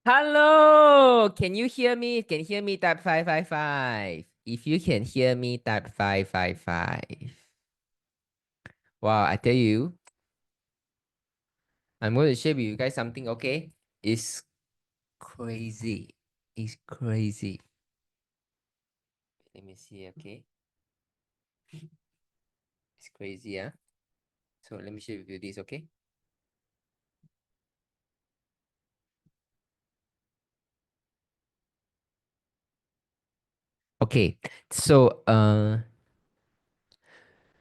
Hello, can you hear me? Can you hear me? Type 555. If you can hear me, type 555. Wow, I tell you, I'm going to share with you guys something, okay? It's crazy. It's crazy. Let me see, okay? It's crazy, yeah? So let me share with you this, okay? Okay, so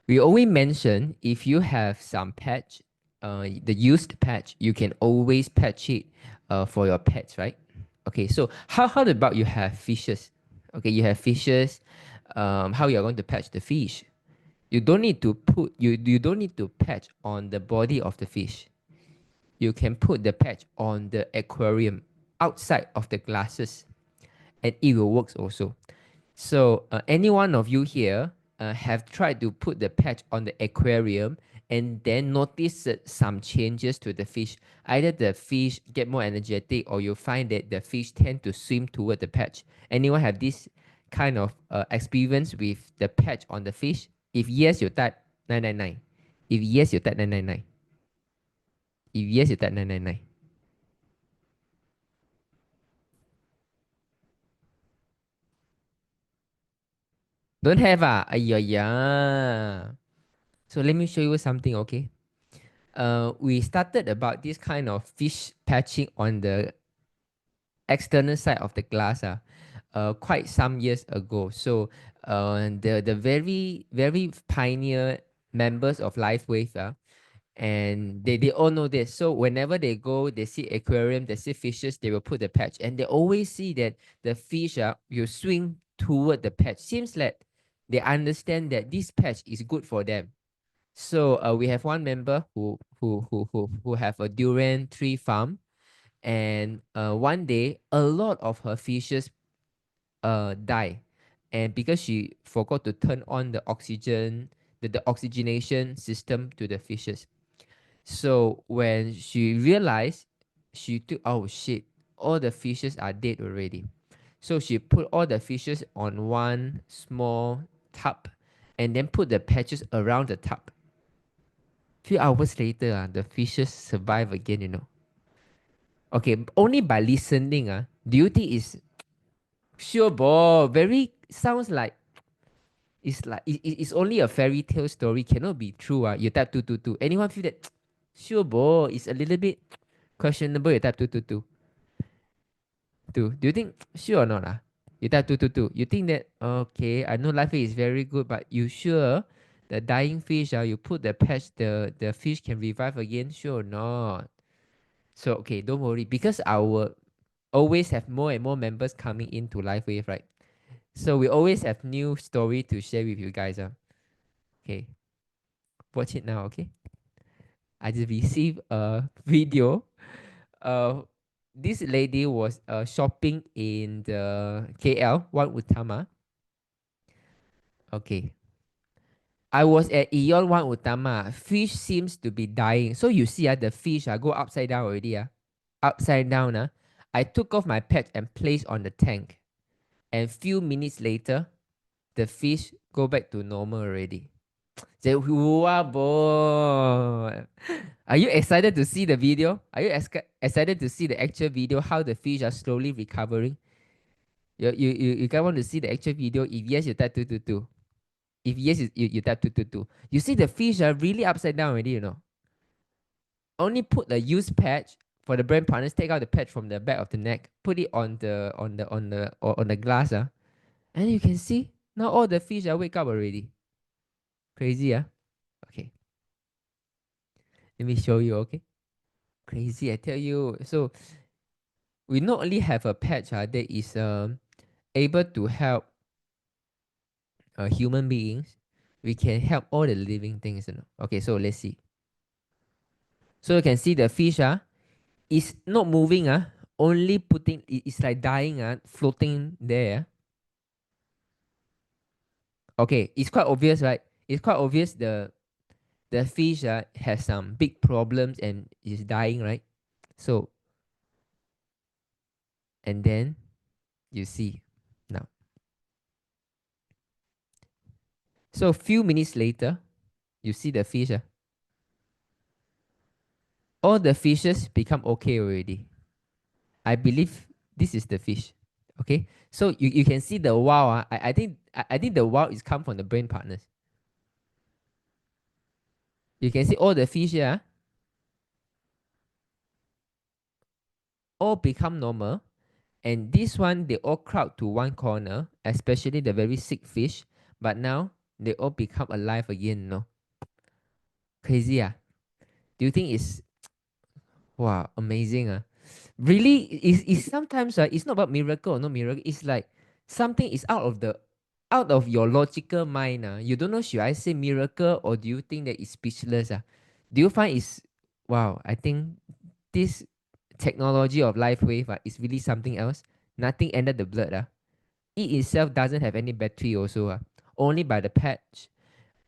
we always mention if you have some patch, the used patch, you can always patch it for your pets, right? Okay, so how about you have fishes? Okay, you have fishes. How you are going to patch the fish? You don't need to put you don't need to patch on the body of the fish. You can put the patch on the aquarium outside of the glasses, and it will work also. So any one of you here have tried to put the patch on the aquarium and then notice some changes to the fish. Either the fish get more energetic or you find that the fish tend to swim toward the patch. Anyone have this kind of experience with the patch on the fish? If yes, you type 999. If yes, you type 999. If yes, you type 999. Don't have ah? Ayaya. So let me show you something, okay? We started about this kind of fish patching on the external side of the glass quite some years ago. So the very pioneer members of LifeWave and they all know this. So whenever they go, they see aquarium, they see fishes, they will put the patch, and they always see that the fish will swing toward the patch. Seems like they understand that this patch is good for them. So we have one member who have a durian tree farm, and one day a lot of her fishes die, and because she forgot to turn on the oxygen, the oxygenation system to the fishes. So when she realized, she took, oh shit, all the fishes are dead already. So she put all the fishes on one small tub, and then put the patches around the tub. Few hours later, the fishes survive again, you know. Okay, only by listening, do you think is sure, bro? Very sounds like it's only a fairy tale story, cannot be true. You type 222. Anyone feel that sure, bro? It's a little bit questionable. You type 222. Two. Do you think sure or not? You type 222. You think that okay, I know life is very good, but you sure the dying fish, you put the patch, the fish can revive again? Sure or not? So okay, don't worry, because our always have more and more members coming into LifeWave, right? So we always have new story to share with you guys. Okay, watch it now. Okay, I just received a video. Uh, this lady was shopping in the KL One Utama. Okay, I was at Eon One Utama. Fish seems to be dying. So you see, the fish go upside down already. Upside down. I took off my pet and placed on the tank. And few minutes later, the fish go back to normal already. Say, wow, boy. Are you excited to see the video? Are you excited to see the actual video, how the fish are slowly recovering? You guys want to see the actual video? If yes, you type 222. If yes, you type 222. You see the fish are really upside down already, you know. Only put the used patch for the brand partners, take out the patch from the back of the neck, put it on the glass, and you can see now all the fish are wake up already. Crazy, okay. Let me show you, okay? Crazy, I tell you. So we not only have a patch that is able to help human beings, we can help all the living things. You know? Okay, so let's see. So you can see the fish is not moving, only putting, it's like dying, floating there. Okay, it's quite obvious, right? It's quite obvious the fish has some big problems and is dying, right? So And then you see now. So a few minutes later, you see the fish. All the fishes become okay already. I believe this is the fish. Okay, so you can see the wow. I think the wow is come from the brain partners. You can see all the fish here all become normal, and this one they all crowd to one corner, especially the very sick fish. But now they all become alive again. No, crazy Do you think it's wow amazing Really, is sometimes it's not about miracle or no miracle. It's like something is out of your logical mind. You don't know, should I say miracle or do you think that it's speechless? Do you find it's wow? I think this technology of life wave is really something else. Nothing ended the blood. It itself doesn't have any battery also. Only by the patch.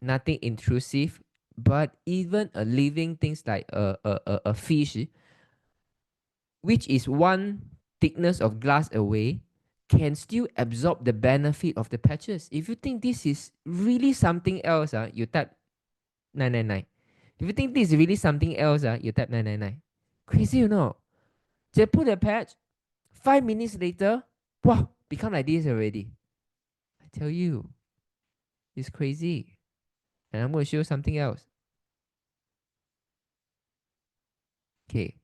Nothing intrusive. But even a living things like a fish, which is one thickness of glass away, can still absorb the benefit of the patches. If you think this is really something else, you type 999. If you think this is really something else, you type 999. Crazy, you know. They put a patch, 5 minutes later, wow, become like this already. I tell you, it's crazy. And I'm going to show you something else. Okay.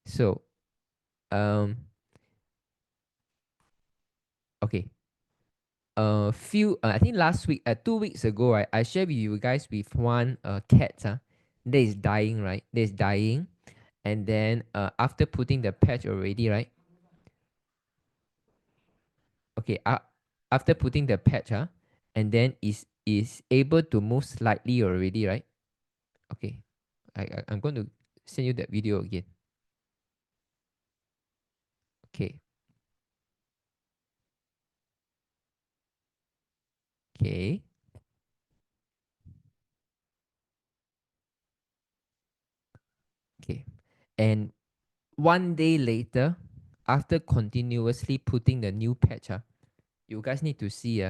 So, okay. I think last week, 2 weeks ago, I shared with you guys with one cat that is dying, right? That is dying. And then after putting the patch already, right? Okay, after putting the patch, and then is able to move slightly already, right? Okay, I'm going to send you that video again. Okay. Okay. Okay. And 1 day later, after continuously putting the new patch, you guys need to see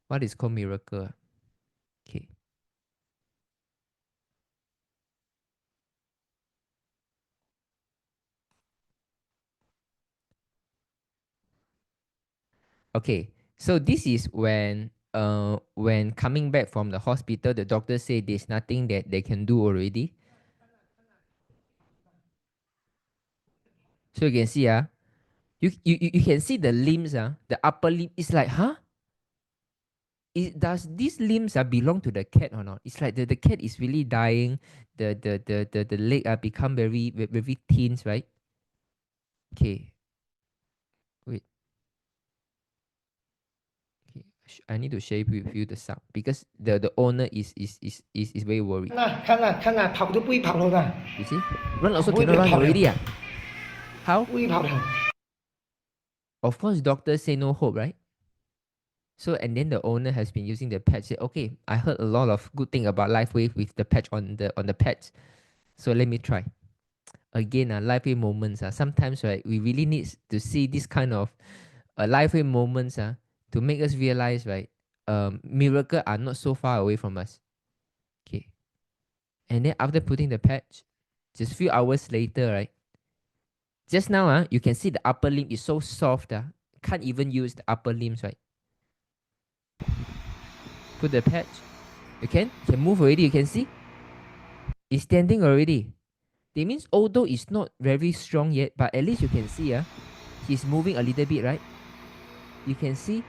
what is called miracle. Okay. Okay. So this is when coming back from the hospital, the doctor say there's nothing that they can do already. So you can see you can see the limbs the upper limb is like does these limbs belong to the cat or not? It's like the cat is really dying. The leg become very thin, right? Okay, wait. Okay, I need to share with you the sound because the owner is very worried. 看了，跑都不会跑了的。 You see, run also cannot run already. How? 不会跑了。Of course, doctors say no hope, right? So and then the owner has been using the patch. Say, okay, I heard a lot of good thing about LifeWave with the patch on the patch. So let me try. Again, LifeWave moments. Sometimes right, we really need to see this kind of LifeWave moments to make us realize right, miracle are not so far away from us. Okay. And then after putting the patch, just few hours later, right? Just now, you can see the upper limb is so soft. Can't even use the upper limbs, right? Put the patch. You can move already. You can see it's standing already. That means although it's not very strong yet, but at least you can see he's moving a little bit, right? You can see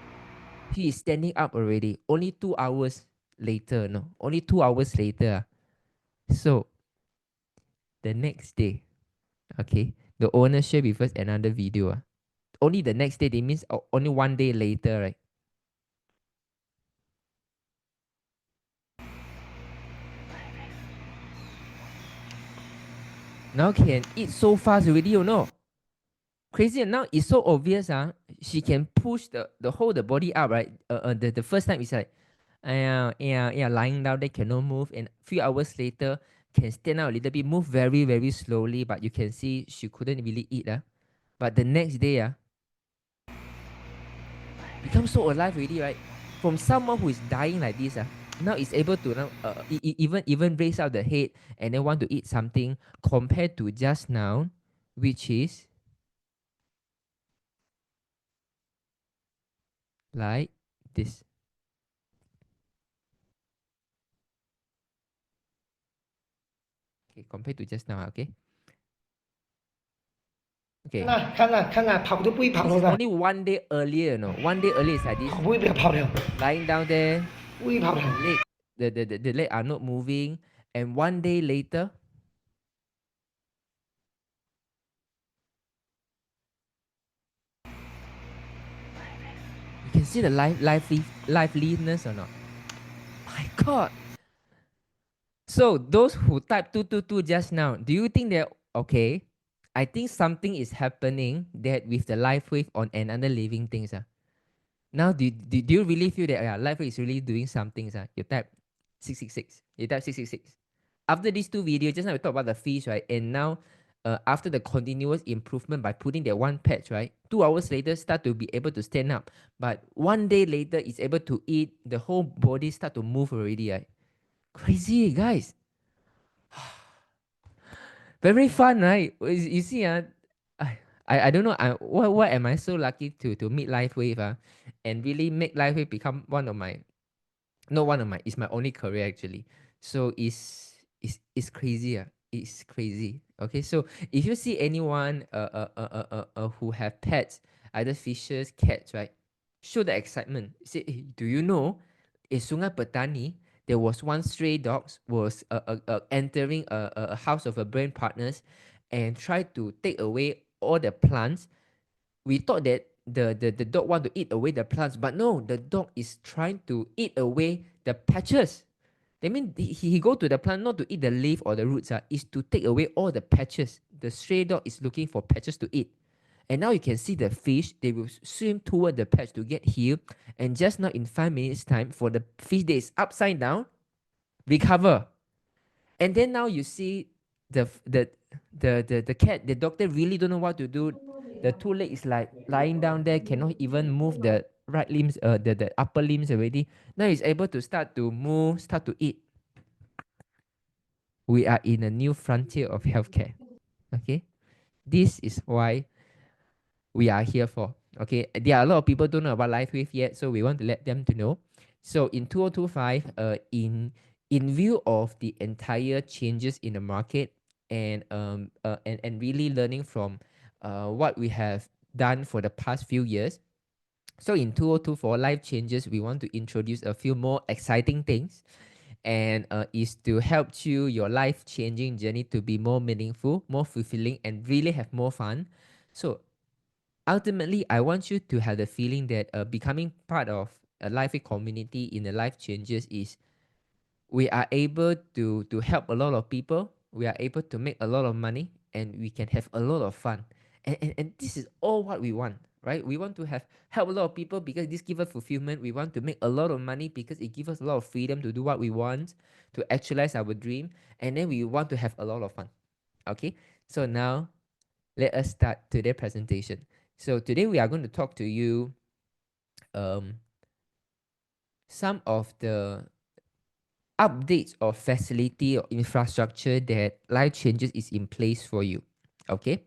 he is standing up already. Only 2 hours later, no, only 2 hours later. So the next day, okay, the owner shared with us another video. Only the next day, that means only 1 day later, right? Now can eat so fast already, you know. Crazy, and now it's so obvious. She can push the whole the body up, right? The first time it's like, yeah, lying down, they cannot move, and few hours later can stand out a little bit, move very slowly, but you can see she couldn't really eat. But the next day, become so alive already, right? From someone who is dying like this, now is able to now even raise out the head and then want to eat something compared to just now, which is like this. Okay, compared to just now, okay? Okay. 看跑都不会跑 This 了 is 的， only one day earlier, no? One day earlier is like this. 跑不会不要跑了， Lying down there, 不会跑了。 leg, the leg are not moving, and one day later, you can see the liveliness or not? My God! So those who typed 222 just now, do you think that okay? I think something is happening that with the life wave on another living things. Now do you really feel that life wave is really doing something? You type 666. You type 666. After these two videos, just now we talked about the fish, right? And now after the continuous improvement by putting that one patch, right? 2 hours later, start to be able to stand up. But one day later, it's able to eat. The whole body start to move already, right? Crazy, guys. Very fun, right? You see, I don't know. Why am I so lucky to meet Life Wave, and really make Life Wave become one of my, not one of my, it's my only career actually. So it's crazy, it's crazy. Okay, so if you see anyone who have pets, either fishes, cats, right? Show the excitement. Say, hey, do you know, in Sungai Petani, there was one stray dog was entering a house of a brand partners and tried to take away all the plants. We thought that the dog want to eat away the plants, but no, the dog is trying to eat away the patches. That means he go to the plant not to eat the leaf or the roots, is to take away all the patches. The stray dog is looking for patches to eat. And now you can see the fish, they will swim toward the patch to get healed. And just now in 5 minutes time, for the fish that is upside down, recover. And then now you see the cat, the doctor really don't know what to do. The two leg is like lying down there, cannot even move the right limbs, the upper limbs already. Now he's able to start to move, start to eat. We are in a new frontier of healthcare. Okay, this is why we are here for. Okay, there are a lot of people don't know about LifeWave yet, so we want to let them to know. So in 2025, in view of the entire changes in the market and really learning from what we have done for the past few years. So in 2024 Lifechangers, we want to introduce a few more exciting things, and is to help you your life-changing journey to be more meaningful, more fulfilling, and really have more fun. So ultimately, I want you to have the feeling that becoming part of a life community in the Lifechangers is we are able to help a lot of people, we are able to make a lot of money, and we can have a lot of fun. And this is all what we want, right? We want to have help a lot of people because this gives us fulfillment. We want to make a lot of money because it gives us a lot of freedom to do what we want, to actualize our dream, and then we want to have a lot of fun. Okay, so now let us start today's presentation. So today we are going to talk to you some of the updates of facility or infrastructure that Lifechangers is in place for you. Okay,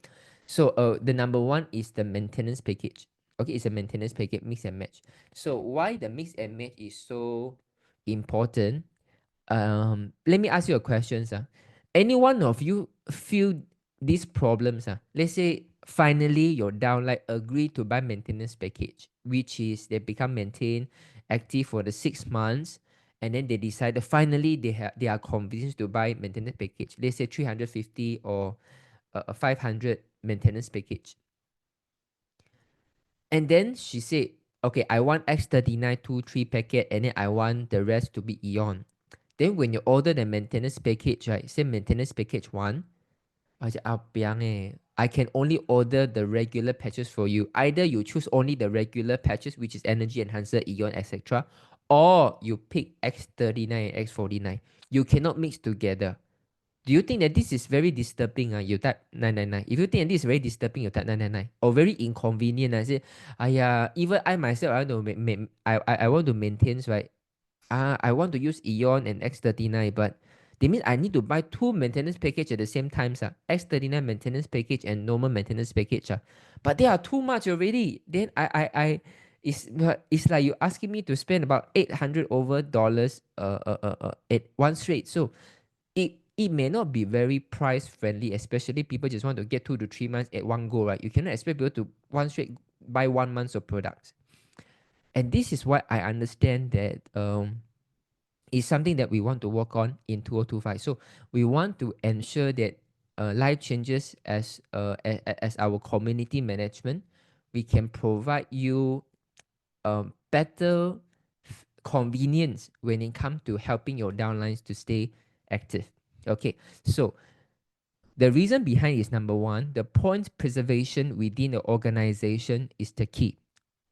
so the number one is the maintenance package. Okay, it's a maintenance package, mix and match. So why the mix and match is so important? Let me ask you a question, sir. Any one of you feel these problems? Let's say finally your downline agree to buy maintenance package, which is they become maintained active for the 6 months, and then they decided finally they are convinced to buy maintenance package. Let's say 350 or 500 maintenance package. And then she said, okay, I want X39 2 3 packet, and then I want the rest to be Eon. Then when you order the maintenance package, right? Say maintenance package 1, I say, I can only order the regular patches for you. Either you choose only the regular patches, which is energy enhancer, Eon, etc., or you pick X39 and X49. You cannot mix together. Do you think that this is very disturbing? You type 999. If you think that this is very disturbing, you type 999. Or very inconvenient. I say, even I myself, I want to maintain, right? I want to use Eon and X39, but that means I need to buy two maintenance package at the same time, X39 maintenance package and normal maintenance package. But they are too much already. Then it's like you asking me to spend about $800 over at one straight. So it may not be very price friendly, especially people just want to get 2 to 3 months at one go, right? You cannot expect people to one straight buy 1 month of products. And this is why I understand that it's something that we want to work on in 2025. So we want to ensure that Lifechangers as our community management, we can provide you better convenience when it comes to helping your downlines to stay active. Okay, so the reason behind is number one, the points preservation within the organization is the key.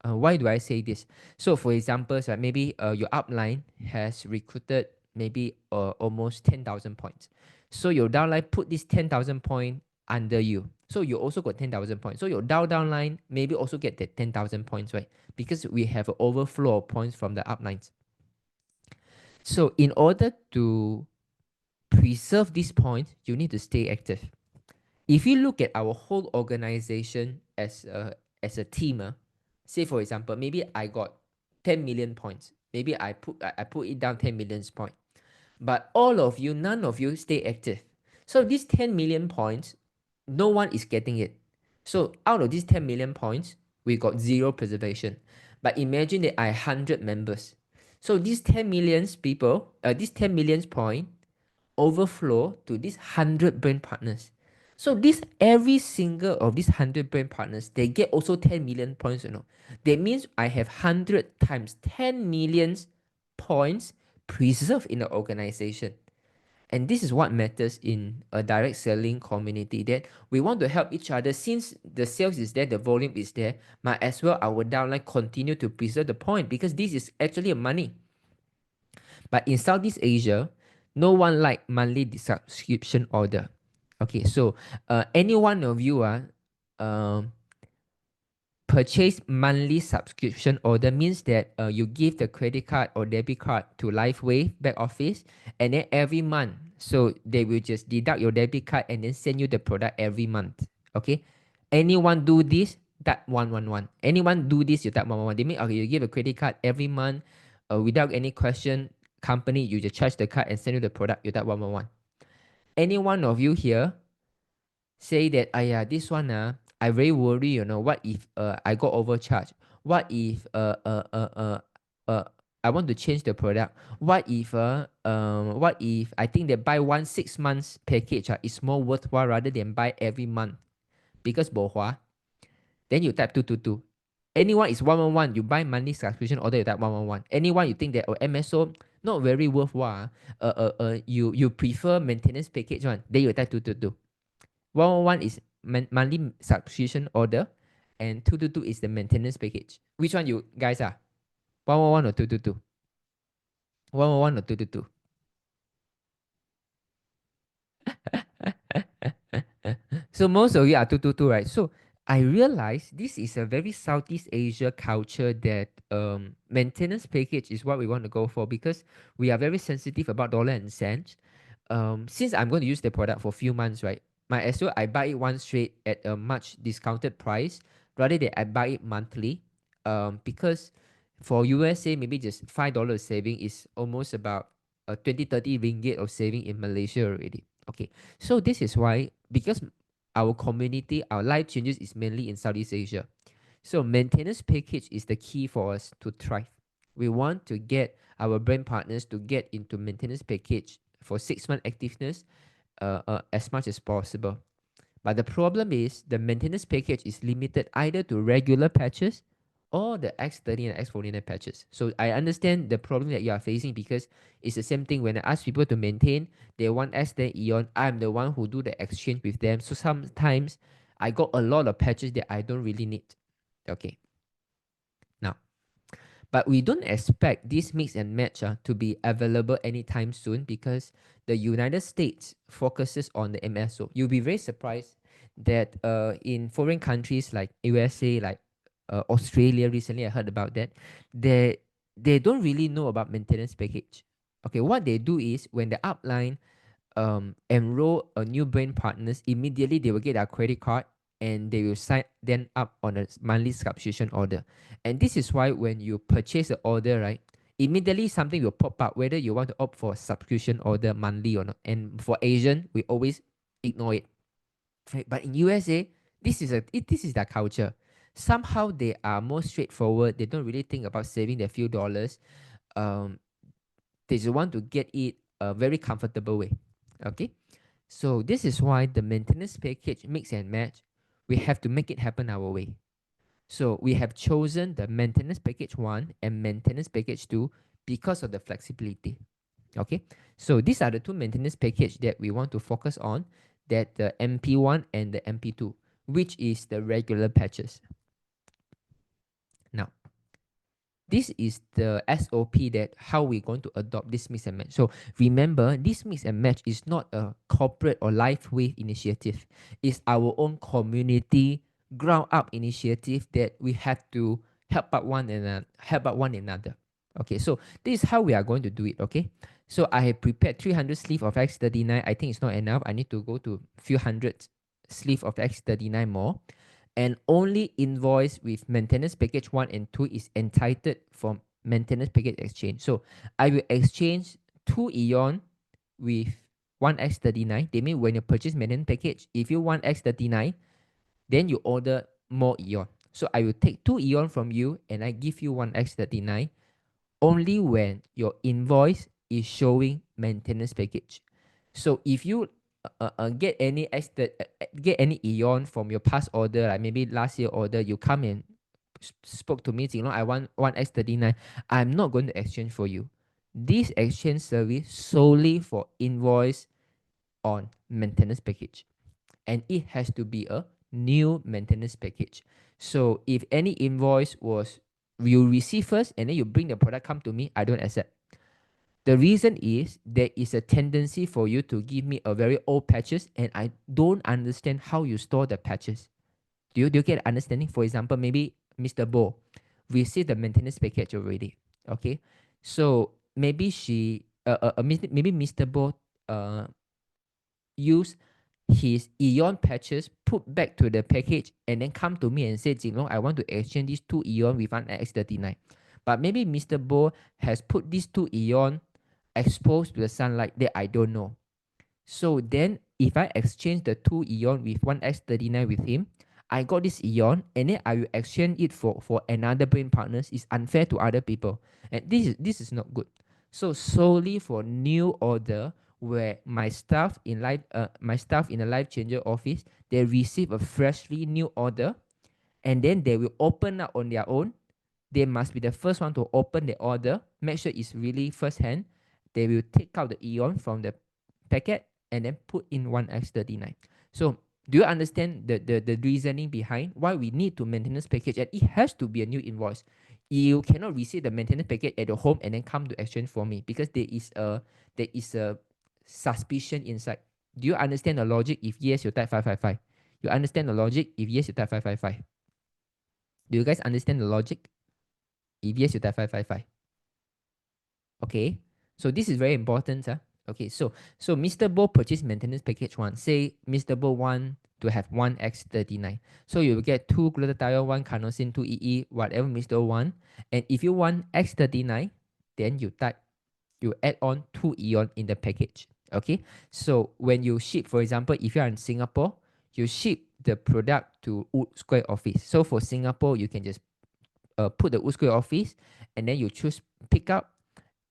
Why do I say this? So for example, maybe your upline has recruited maybe almost 10,000 points. So your downline put this 10,000 point under you. So you also got 10,000 points. So your downline maybe also get that 10,000 points, right? Because we have an overflow of points from the uplines. So in order to preserve these points, you need to stay active. If you look at our whole organization as a team, say for example, maybe I got 10 million points. Maybe I put it down 10 million points. But all of you, none of you stay active. So these 10 million points, no one is getting it. So out of these 10 million points, we got 0 preservation. But imagine that I 100 members. So these 10 million people, these 10 million point overflow to these 100 brand partners. So this every single of these 100 brand partners, they get also 10 million points, That means I have 100 times 10 million points preserved in the organization. And this is what matters in a direct selling community, that we want to help each other. Since the sales is there, the volume is there, might as well our downline continue to preserve the point, because this is actually a money. But in Southeast Asia, no one like monthly subscription order. Okay, so any one of you purchase monthly subscription order means that you give the credit card or debit card to Lifeway back office, and then every month, so they will just deduct your debit card and then send you the product every month. Okay, anyone do this? That 111. Anyone do this? You tap 111. They mean, okay, you give a credit card every month without any question. Company, you just charge the card and send you the product. You tap 111. Any one of you here say that, this one I very worry, what if I got overcharged? What if I want to change the product? What if I think that buy 6 months package is more worthwhile rather than buy every month? Because bohua, then you type 222. Anyone is 111, you buy monthly subscription order, you type 111. Anyone you think that MSO not very worthwhile, you prefer maintenance package one, then you type 222. 111 is monthly subscription order, and 222 is the maintenance package. Which one you guys are? 111 or 222? 111 or 222? So most of you are 222, right? So I realize this is a very Southeast Asia culture, that maintenance package is what we want to go for, because we are very sensitive about dollar and cents. Since I'm going to use the product for a few months, right? Might as well I buy it one straight at a much discounted price rather than I buy it monthly. Because for USA, maybe just $5 saving is almost about 20-30 ringgit of saving in Malaysia already. Okay, so this is why, because our community, our Lifechangers is mainly in Southeast Asia. So maintenance package is the key for us to thrive. We want to get our brand partners to get into maintenance package for 6-month activeness as much as possible. But the problem is the maintenance package is limited either to regular patches or the X30 and X49 patches. So I understand the problem that you are facing, because it's the same thing when I ask people to maintain, they want S10 Eon, I'm the one who do the exchange with them. So sometimes I got a lot of patches that I don't really need. Okay. Now, But we don't expect this mix and match to be available anytime soon because the United States focuses on the MSO. You'll be very surprised that in foreign countries like USA, like Australia, recently I heard about that, they don't really know about maintenance package. Okay, what they do is when the upline enroll a new brand partners, immediately they will get a credit card and they will sign them up on a monthly subscription order. And this is why when you purchase the order, right, immediately something will pop up whether you want to opt for a subscription order monthly or not. And for Asian, we always ignore it. Right? But in USA, this is their culture. Somehow they are more straightforward. They don't really think about saving their few dollars. They just want to get it a very comfortable way. Okay, so this is why the maintenance package mix and match, we have to make it happen our way. So we have chosen the maintenance package 1 and maintenance package 2 because of the flexibility. Okay, so these are the two maintenance package that we want to focus on, that the MP1 and the MP2, which is the regular patches. Now, this is the SOP that how we're going to adopt this mix and match. So remember, this mix and match is not a corporate or life wave initiative. It's our own community ground up initiative that we have to help out one another. Okay, so this is how we are going to do it. Okay, so I have prepared 300 sleeve of X39. I think it's not enough. I need to go to few hundred sleeve of X39 more. And only invoice with maintenance package 1 and 2 is entitled for maintenance package exchange. So I will exchange 2 Eon with 1 X39. They mean when you purchase maintenance package, if you want X39, then you order more Eon. So I will take 2 Eon from you and I give you 1 X39 only when your invoice is showing maintenance package. So if you get any Eon from your past order, like maybe last year order, you come and spoke to me, Jinlong, I want 1X39, I'm not going to exchange for you. This exchange service solely for invoice on maintenance package, and it has to be a new maintenance package. So if any invoice was you receive first and then you bring the product come to me, I don't accept. The reason is there is a tendency for you to give me a very old patches and I don't understand how you store the patches. Do you get understanding? For example, maybe Mr. Bo received the maintenance package already. Okay, so maybe maybe Mr. Bo use his Eon patches, put back to the package, and then come to me and say, Jinlong, I want to exchange these 2 Eon with an X39. But maybe Mr. Bo has put these 2 Eon exposed to the sunlight that I don't know. So then if I exchange the 2 Eon with 1 X39 with him, I got this Eon and then I will exchange it for another brand partners. It's unfair to other people. And this is not good. So solely for new order, where my staff in the Lifechanger office, they receive a freshly new order and then they will open up on their own. They must be the first one to open the order, make sure it's really first hand. They will take out the Eon from the packet and then put in 1X39. So do you understand the reasoning behind why we need to maintenance package? And it has to be a new invoice. You cannot receive the maintenance package at your home and then come to exchange for me, because there is a suspicion inside. Do you understand the logic? If yes, you type 555. You understand the logic? If yes, you type 555. Do you guys understand the logic? If yes, you type 555. Okay, so this is very important. Okay, so Mr. Bo purchased maintenance package 1. Say Mr. Bo want to have 1X39. So you will get 2 glutathione, 1 carnosine, 2 EE, whatever Mr. Bo want. And if you want X39, then you add on 2 Eon in the package. Okay, so when you ship, for example, if you are in Singapore, you ship the product to Wood Square office. So for Singapore, you can just put the Wood Square office and then you choose pick up.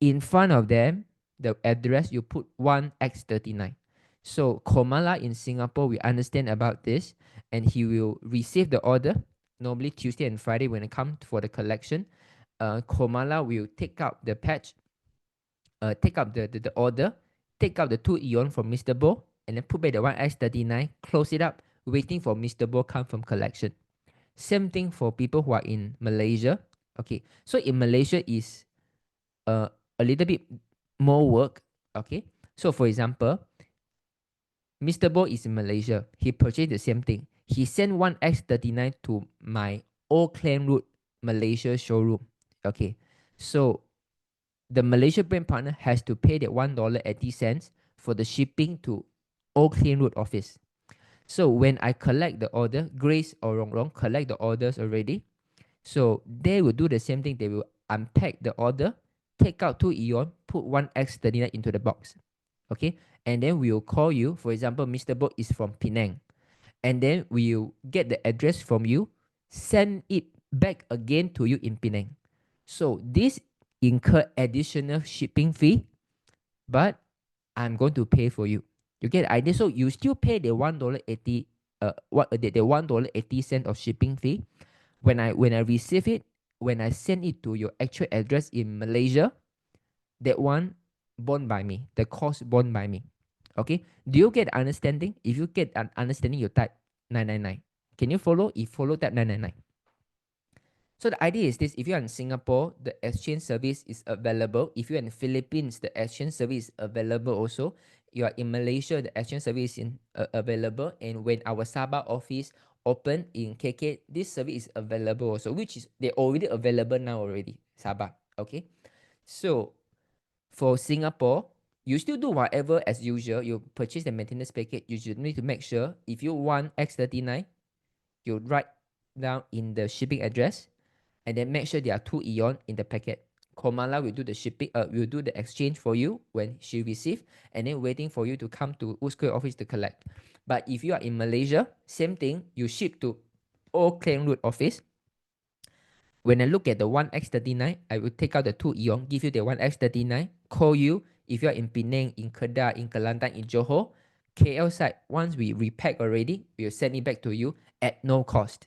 In front of them, the address, you put 1X39. So Komala in Singapore, we understand about this, and he will receive the order normally Tuesday and Friday when it comes for the collection. Komala will take out the patch, take up the order, take out the 2 Eon from Mr. Bo, and then put back the 1X39, close it up, waiting for Mr. Bo come from collection. Same thing for people who are in Malaysia. Okay, so in Malaysia is a little bit more work. Okay, so for example, Mr. Bo is in Malaysia. He purchased the same thing. He sent one X39 to my Old Clan Road Malaysia showroom. Okay, so the Malaysia brand partner has to pay that $1.80 for the shipping to Old Clan Road office. So when I collect the order, Grace or Rong Rong collect the orders already. So they will do the same thing. They will unpack the order, take out 2 Eon, put one X39 into the box. Okay, and then we will call you. For example, Mr. Bo is from Penang, and then we will get the address from you, send it back again to you in Penang. So this incur additional shipping fee, but I'm going to pay for you. You get the idea? So you still pay the $1.80 the $1.80 of shipping fee. When I receive it, when I send it to your actual address in Malaysia, that one borne by me, the cost borne by me. Okay, do you get understanding? If you get an understanding, you type 999. Can you follow? If follow, type 999. So the idea is this: if you're in Singapore, the exchange service is available. If you're in the Philippines, the exchange service is available also. You are in Malaysia, the exchange service is available. And when our Sabah office open in KK, this service is available also, which is they already available now already, Sabah. Okay, so for Singapore, you still do whatever as usual. You purchase the maintenance package. You should need to make sure if you want X39, you write down in the shipping address, and then make sure there are 2 Eon in the packet. Komala will do the shipping, will do the exchange for you when she receive, and then waiting for you to come to Uskoi office to collect. But if you are in Malaysia, same thing, you ship to Old Klang Road office. When I look at the 1X39, I will take out the 2 Eon, give you the 1X39, call you. If you are in Penang, in Kedah, in Kelantan, in Johor, KL side, once we repack already, we will send it back to you at no cost.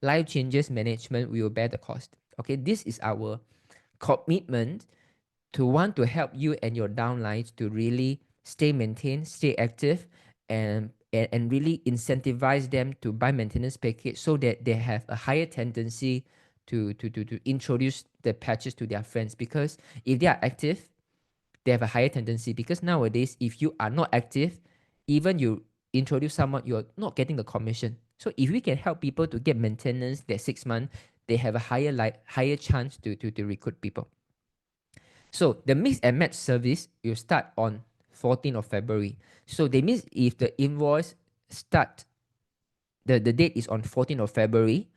Lifechangers management will bear the cost. Okay, this is our commitment to want to help you and your downlines to really stay maintained, stay active, and really incentivize them to buy maintenance package so that they have a higher tendency to introduce the patches to their friends. Because if they are active, they have a higher tendency. Because nowadays, if you are not active, even you introduce someone, you're not getting the commission. So if we can help people to get maintenance that 6 months, they have a higher chance to recruit people. So the mix and match service will start on 14th of February. So that means if the invoice start, the date is on 14th of February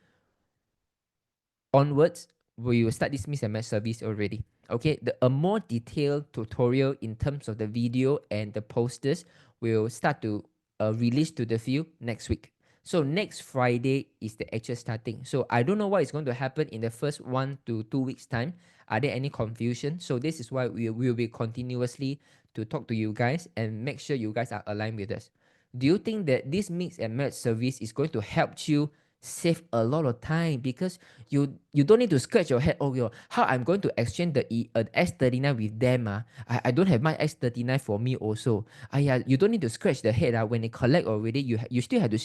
onwards, we will start this mix and match service already. Okay, a more detailed tutorial in terms of the video and the posters will start to release to the field next week. So next Friday is the actual starting. So I don't know what is going to happen in the first 1 to 2 weeks time. Are there any confusion? So this is why we will be continuously to talk to you guys and make sure you guys are aligned with us. Do you think that this mix and match service is going to help you save a lot of time? Because you don't need to scratch your head, how I'm going to exchange the S39 with them. I don't have my S39 for me also. You don't need to scratch the head. When they collect already, you still have to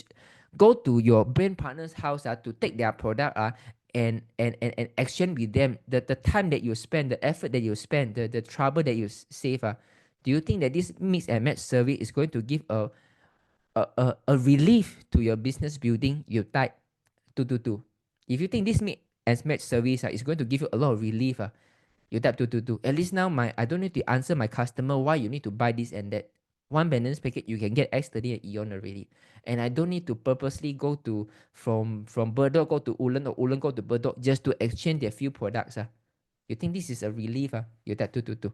go to your brand partner's house to take their product and exchange with them. The time that you spend, the effort that you spend, the trouble that you save. Do you think that this mix and match service is going to give a relief to your business building? You type 222. If you think this mix and match service is going to give you a lot of relief, you type 222. At least now I don't need to answer my customer why you need to buy this and that. One balance package, you can get X30 and Eon already. And I don't need to purposely go to from Bedok go to Ulen or Ulen go to Bedok just to exchange their few products. You think this is a relief? You type 222.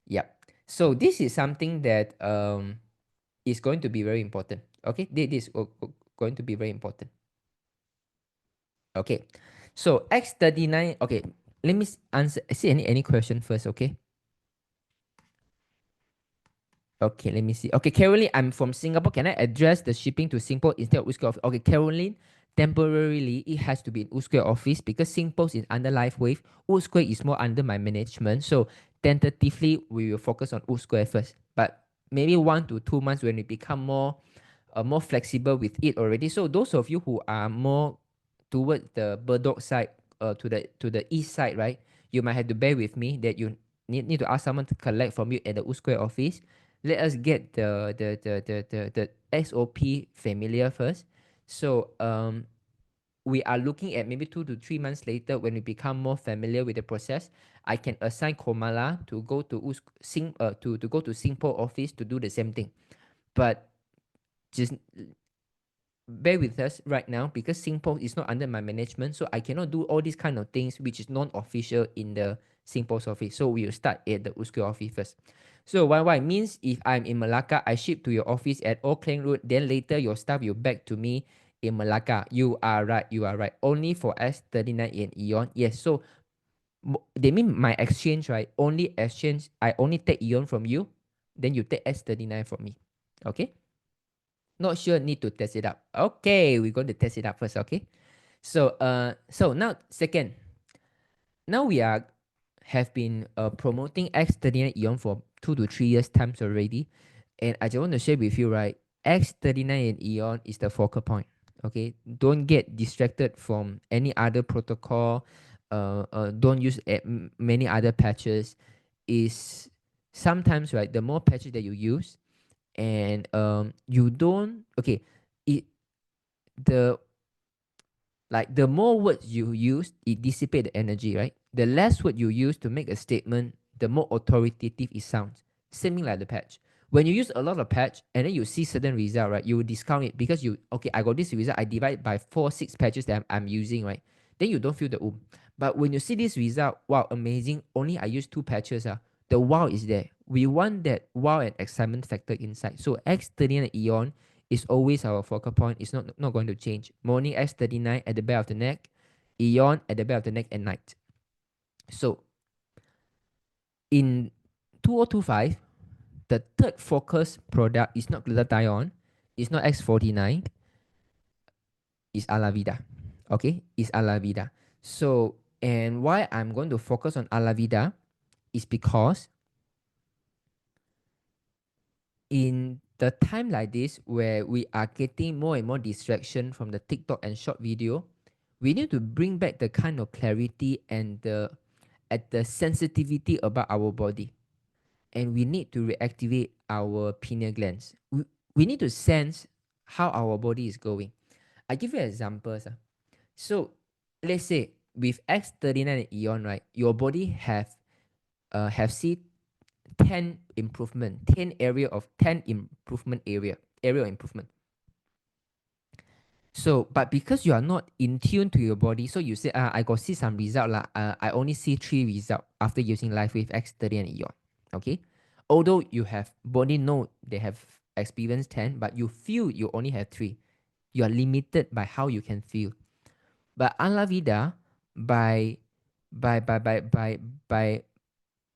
Yep. So this is something that is going to be very important. Okay, this is going to be very important. Okay, so X39. Okay, let me see any question first. Okay. Okay, let me see. Okay, Caroline, I'm from Singapore. Can I address the shipping to Singapore instead of Uskoi office? Okay, Caroline, temporarily it has to be in Uskoi office because Singapore is under LifeWave. Uskoi is more under my management. So tentatively, we will focus on Uskoi first. But maybe 1 to 2 months when we become more flexible with it already. So those of you who are more towards the Bedok side, to the east side, right? You might have to bear with me that you need to ask someone to collect from you at the Square office. Let us get the SOP familiar first. So we are looking at maybe 2 to 3 months later when we become more familiar with the process. I can assign Komala to go to to go to Singapore office to do the same thing. But just bear with us right now because Singapore is not under my management, so I cannot do all these kind of things which is non-official in the Singapore's office. So we will start at the Uskil office first. So why means if I'm in Malacca, I ship to your office at Auckland Road, then later your stuff will back to me in Malacca. You are right. Only for S39 and Eon. Yes, so they mean my exchange, right? Only exchange, I only take Eon from you, then you take S39 from me. Okay? Not sure, need to test it out. Okay, we're going to test it out first, okay? So now second, now we have been promoting X39 Eon for 2 to 3 years times already. And I just want to share with you, right? X39 and Eon is the focal point. Okay, don't get distracted from any other protocol. Don't use many other patches. Is sometimes, right, the more patches that you use, and you don't, okay, it the like the more words you use, it dissipate the energy, right? The less word you use to make a statement, the more authoritative it sounds. Same thing like the patch. When you use a lot of patch and then you see certain result, right, you will discount it because you, okay, I got this result, I divide by 4, 6 patches that I'm using, right? Then you don't feel the But when you see this result, wow, amazing, only I use 2 patches, the wow is there. We want that wow and excitement factor inside. So X30 and Eon is always our focal point. It's not going to change. Morning S39 at the back of the neck, Eon at the back of the neck at night. So in 2025, the third focus product is not glutathione, it's not X49, it's Alavida. Okay, it's Alavida. So, and why I'm going to focus on Alavida is because in the time like this where we are getting more and more distraction from the TikTok and short video, we need to bring back the kind of clarity and the sensitivity about our body. And we need to reactivate our pineal glands. We need to sense how our body is going. I give you examples. So let's say with X39 and Eon, right, your body have seen 10 improvement, 10 area of 10 improvement area of improvement. So, but because you are not in tune to your body, so you say, I got see some result lah. I only see 3 result after using LifeWave X30 and Eon. Okay, although you have body know they have experienced 10, but you feel you only have 3. You are limited by how you can feel. But Alavida, by by by by by by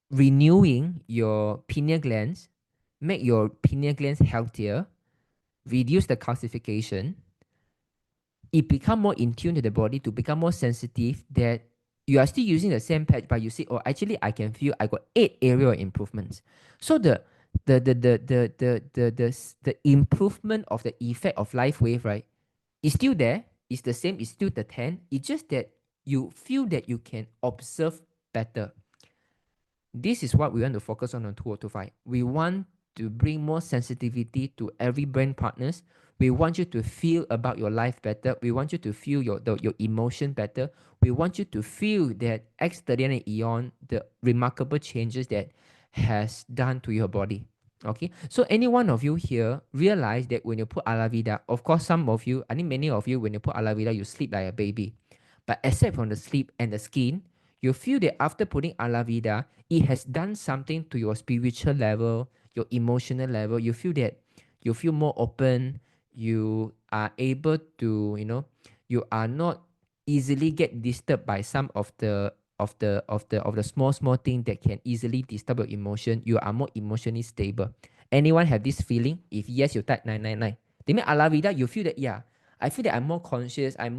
renewing your pineal glands, make your pineal glands healthier, reduce the calcification, it become more in tune to the body to become more sensitive that you are still using the same patch, but you see, oh, actually I can feel I got 8 area improvements. So the improvement of the effect of life wave, right, is still there, it's the same, it's still the 10. It's just that you feel that you can observe better. This is what we want to focus on 2025. We want to bring more sensitivity to every brand partners. We want you to feel about your life better. We want you to feel your emotion better. We want you to feel that X30 and Eon, the remarkable changes that has done to your body. Okay, so any one of you here realize that when you put Alavida, of course, some of you, I think many of you, when you put Alavida, you sleep like a baby. But except from the sleep and the skin, you feel that after putting Alavida, it has done something to your spiritual level, your emotional level. You feel that you feel more open. You are able to, you are not easily get disturbed by some of the small thing that can easily disturb your emotion. You are more emotionally stable. Anyone have this feeling? If yes, you type 999. They mean Alavida, you feel that, yeah, I feel that I'm more conscious, I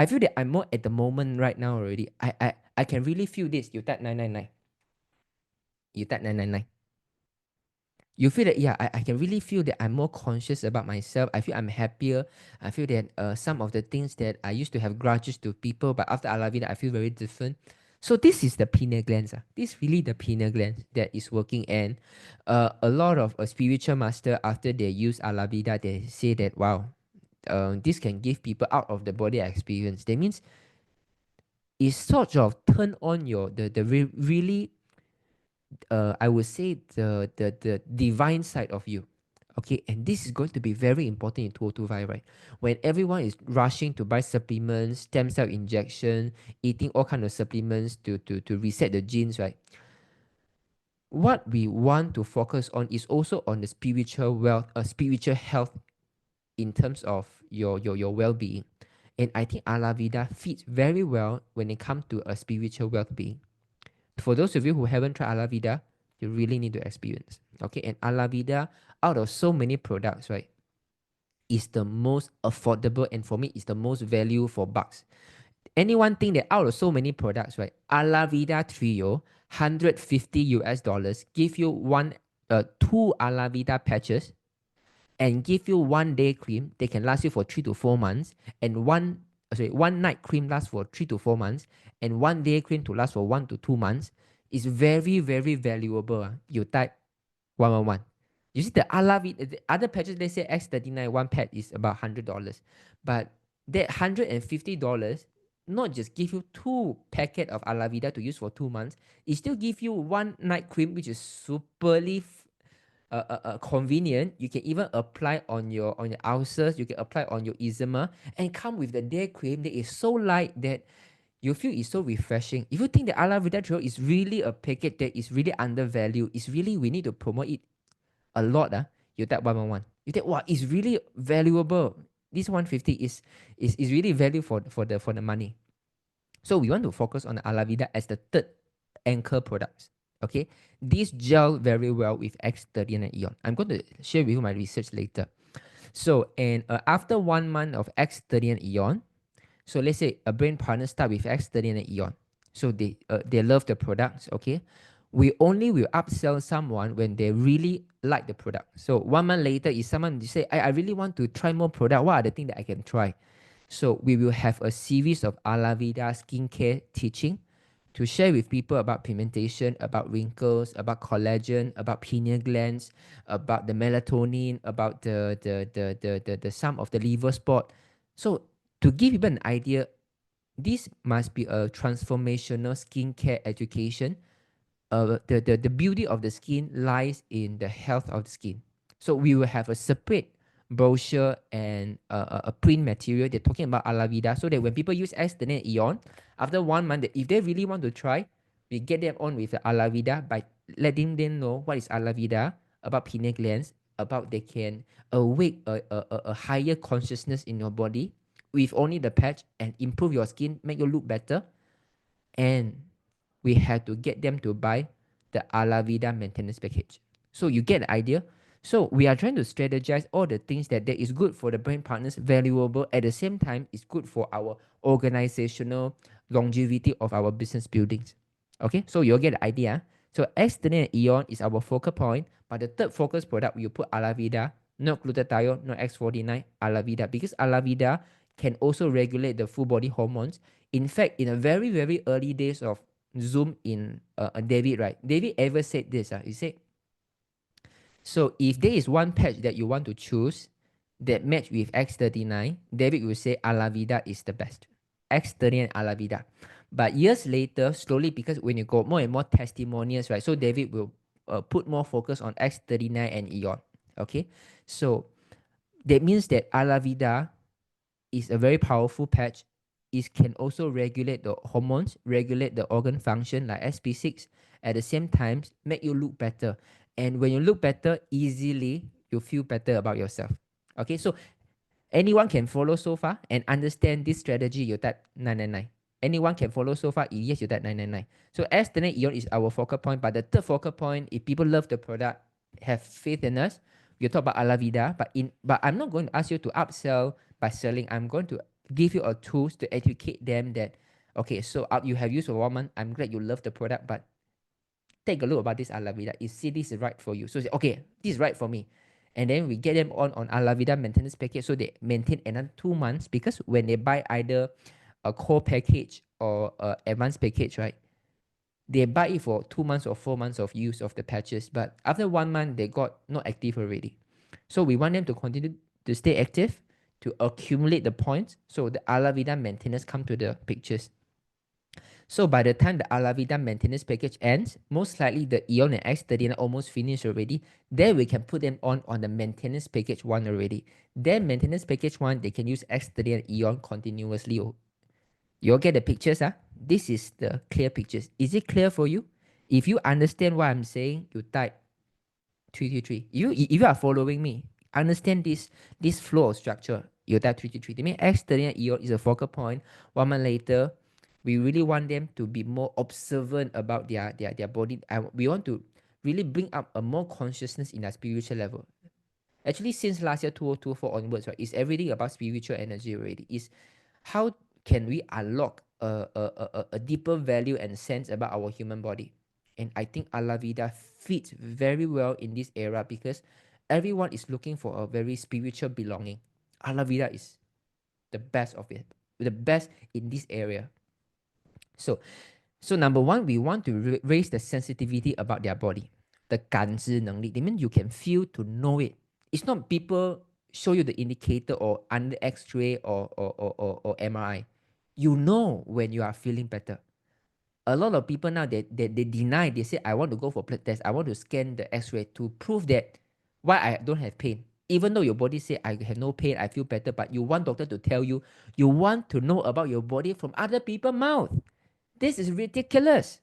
feel that I'm more at the moment right now already. I can really feel this. You type 999. You type 999. You feel that, yeah, I can really feel that I'm more conscious about myself. I feel I'm happier. I feel that some of the things that I used to have grudges to people, but after Alavida, I feel very different. So this is the pineal glands. This is really the pineal glands that is working. And a lot of spiritual master, after they use Alavida, they say that, wow, this can give people out of the body experience. That means it sort of turn on really I would say the divine side of you. Okay, and this is going to be very important in 2025, right? When everyone is rushing to buy supplements, stem cell injection, eating all kind of supplements to reset the genes, right? What we want to focus on is also on the spiritual wealth, spiritual health in terms of your well-being. And I think Alavida fits very well when it comes to a spiritual well-being. For those of you who haven't tried Alavida, you really need to experience. Okay, and Alavida, out of so many products, right, is the most affordable, and for me, is the most value for bucks. Anyone think that out of so many products, right, Alavida Trio, $150 give you two Alavida patches and give you 1 day cream. They can last you for 3 to 4 months, and one night cream lasts for 3 to 4 months, and 1 day cream to last for 1 to 2 months. Is very, very valuable. You type 111. You see the the other patches, they say X39 one pad is about $100, but that $150 not just give you 2 packets of Alavida to use for 2 months. It still give you one night cream, which is superly convenient. You can even apply on your ulcers. You can apply on your eczema, and come with the day cream that is so light that you feel it's so refreshing. If you think the Alavida Trio is really a packet that is really undervalued, it's really, we need to promote it a lot. You type 111. You think, wow, it's really valuable. This 150 is really value for the money. So we want to focus on the Alavida as the third anchor products. Okay, these gel very well with X30 and Eon. I'm going to share with you my research later. So, and after 1 month of X30 and Eon, so let's say a brain partner start with X30 and Eon. So they love the products. Okay, we only will upsell someone when they really like the product. So 1 month later, if someone say, I really want to try more product, what are the things that I can try? So we will have a series of Alavida skincare teaching to share with people about pigmentation, about wrinkles, about collagen, about pineal glands, about the melatonin, about the sum of the liver spot. So to give people an idea, this must be a transformational skincare education. The beauty of the skin lies in the health of the skin. So we will have a separate brochure and a print material. They're talking about Alavida, so that when people use Esthernet Eon, after 1 month, if they really want to try, we get them on with the Alavida by letting them know what is Alavida, about pineal glands, about they can awake a higher consciousness in your body with only the patch and improve your skin, make you look better. And we had to get them to buy the Alavida maintenance package. So you get the idea. So we are trying to strategize all the things that is good for the brain partners, valuable, at the same time is good for our organizational longevity of our business buildings. Okay, so you'll get the idea. So X30 and Eon is our focal point, but the third focus product, you put Alavida, not glutathione, not X49, Alavida, because Alavida can also regulate the full body hormones. In fact, in a very, very early days of Zoom in David, right? David ever said this. He said, so if there is one patch that you want to choose that match with X39, David will say Alavida is the best. X30 and Alavida. But years later, slowly, because when you got more and more testimonials, right? So David will put more focus on X39 and Eon. Okay, so that means that Alavida is a very powerful patch. It can also regulate the hormones, regulate the organ function like SP6. At the same time, make you look better. And when you look better, easily you feel better about yourself. Okay, so anyone can follow so far and understand this strategy. You type 999. Anyone can follow so far. Yes, you type 999. So Esthernet Eon is our focal point. But the third focal point, if people love the product, have faith in us, you talk about Alavida. But I'm not going to ask you to upsell by selling. I'm going to give you a tools to educate them that, okay, so you have used for 1 month. I'm glad you love the product, but take a look about this Alavida. You see this is right for you. So say, okay, this is right for me. And then we get them on Alavida maintenance package. So they maintain another 2 months, because when they buy either a core package or a advanced package, right? They buy it for 2 months or 4 months of use of the patches. But after 1 month, they got not active already. So we want them to continue to stay active, to accumulate the points. So the Alavida maintenance come to the pictures. So by the time the Alavida maintenance package ends, most likely the Eon and X39 are almost finished already. Then we can put them on the maintenance package 1 already. Then maintenance package 1, they can use X39 and Eon continuously. You all get the pictures, huh? This is the clear pictures. Is it clear for you? If you understand what I'm saying, you type 333. If you are following me, understand this flow of structure, you type 333. That means X39 Eon is a focal point. 1 month later, we really want them to be more observant about their body. And we want to really bring up a more consciousness in their spiritual level. Actually, since last year 2024 onwards, right, it's everything about spiritual energy already. Is how can we unlock a deeper value and sense about our human body? And I think Alavida fits very well in this era, because everyone is looking for a very spiritual belonging. Alavida is the best of it, the best in this area. So number one, we want to raise the sensitivity about their body. The 感知能力, they mean you can feel to know it. It's not people show you the indicator or under X-ray or MRI. You know when you are feeling better. A lot of people now, they deny, they say, I want to go for blood test, I want to scan the X-ray to prove that why I don't have pain. Even though your body say, I have no pain, I feel better, but you want doctor to tell you, you want to know about your body from other people's mouth. This is ridiculous.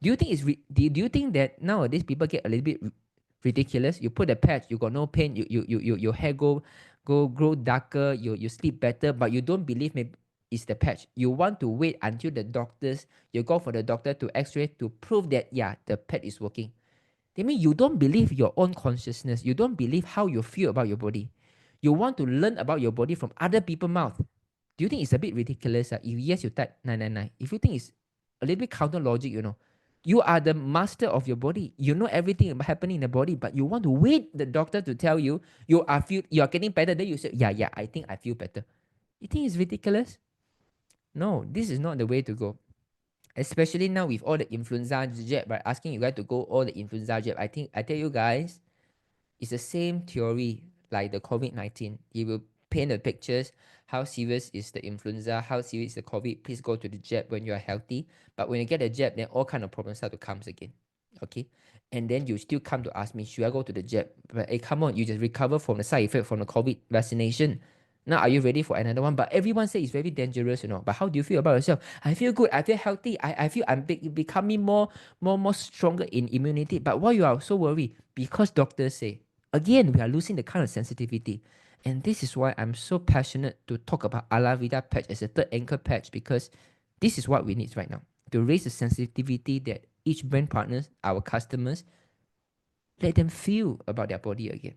Do you think do you think that nowadays people get a little bit ridiculous? You put a patch, you got no pain, your hair grow darker, you sleep better, but you don't believe maybe it's the patch. You want to wait until you go for the doctor to X-ray to prove that the patch is working. That means you don't believe your own consciousness. You don't believe how you feel about your body. You want to learn about your body from other people's mouth. Do you think it's a bit ridiculous? If yes, you type 999. If you think it's a little bit counter logic, you are the master of your body. You know everything about happening in the body, but you want to wait the doctor to tell you you are getting better. Then you say, I think I feel better. You think it's ridiculous? No, this is not the way to go. Especially now with all the influenza jab, right? Asking you guys to go all the influenza jab. I tell you guys, it's the same theory like the COVID-19. It will paint the pictures, how serious is the influenza, how serious is the COVID. Please go to the jab when you are healthy. But when you get the jab, then all kind of problems start to come again. Okay? And then you still come to ask me, should I go to the jab? But hey, come on, you just recover from the side effect from the COVID vaccination. Now, are you ready for another one? But everyone says it's very dangerous, But how do you feel about yourself? I feel good. I feel healthy. I feel I'm becoming more stronger in immunity. But why you are so worried? Because doctors say, again, we are losing the kind of sensitivity. And this is why I'm so passionate to talk about Alavida patch as a third anchor patch, because this is what we need right now, to raise the sensitivity that each brand partners, our customers, let them feel about their body again.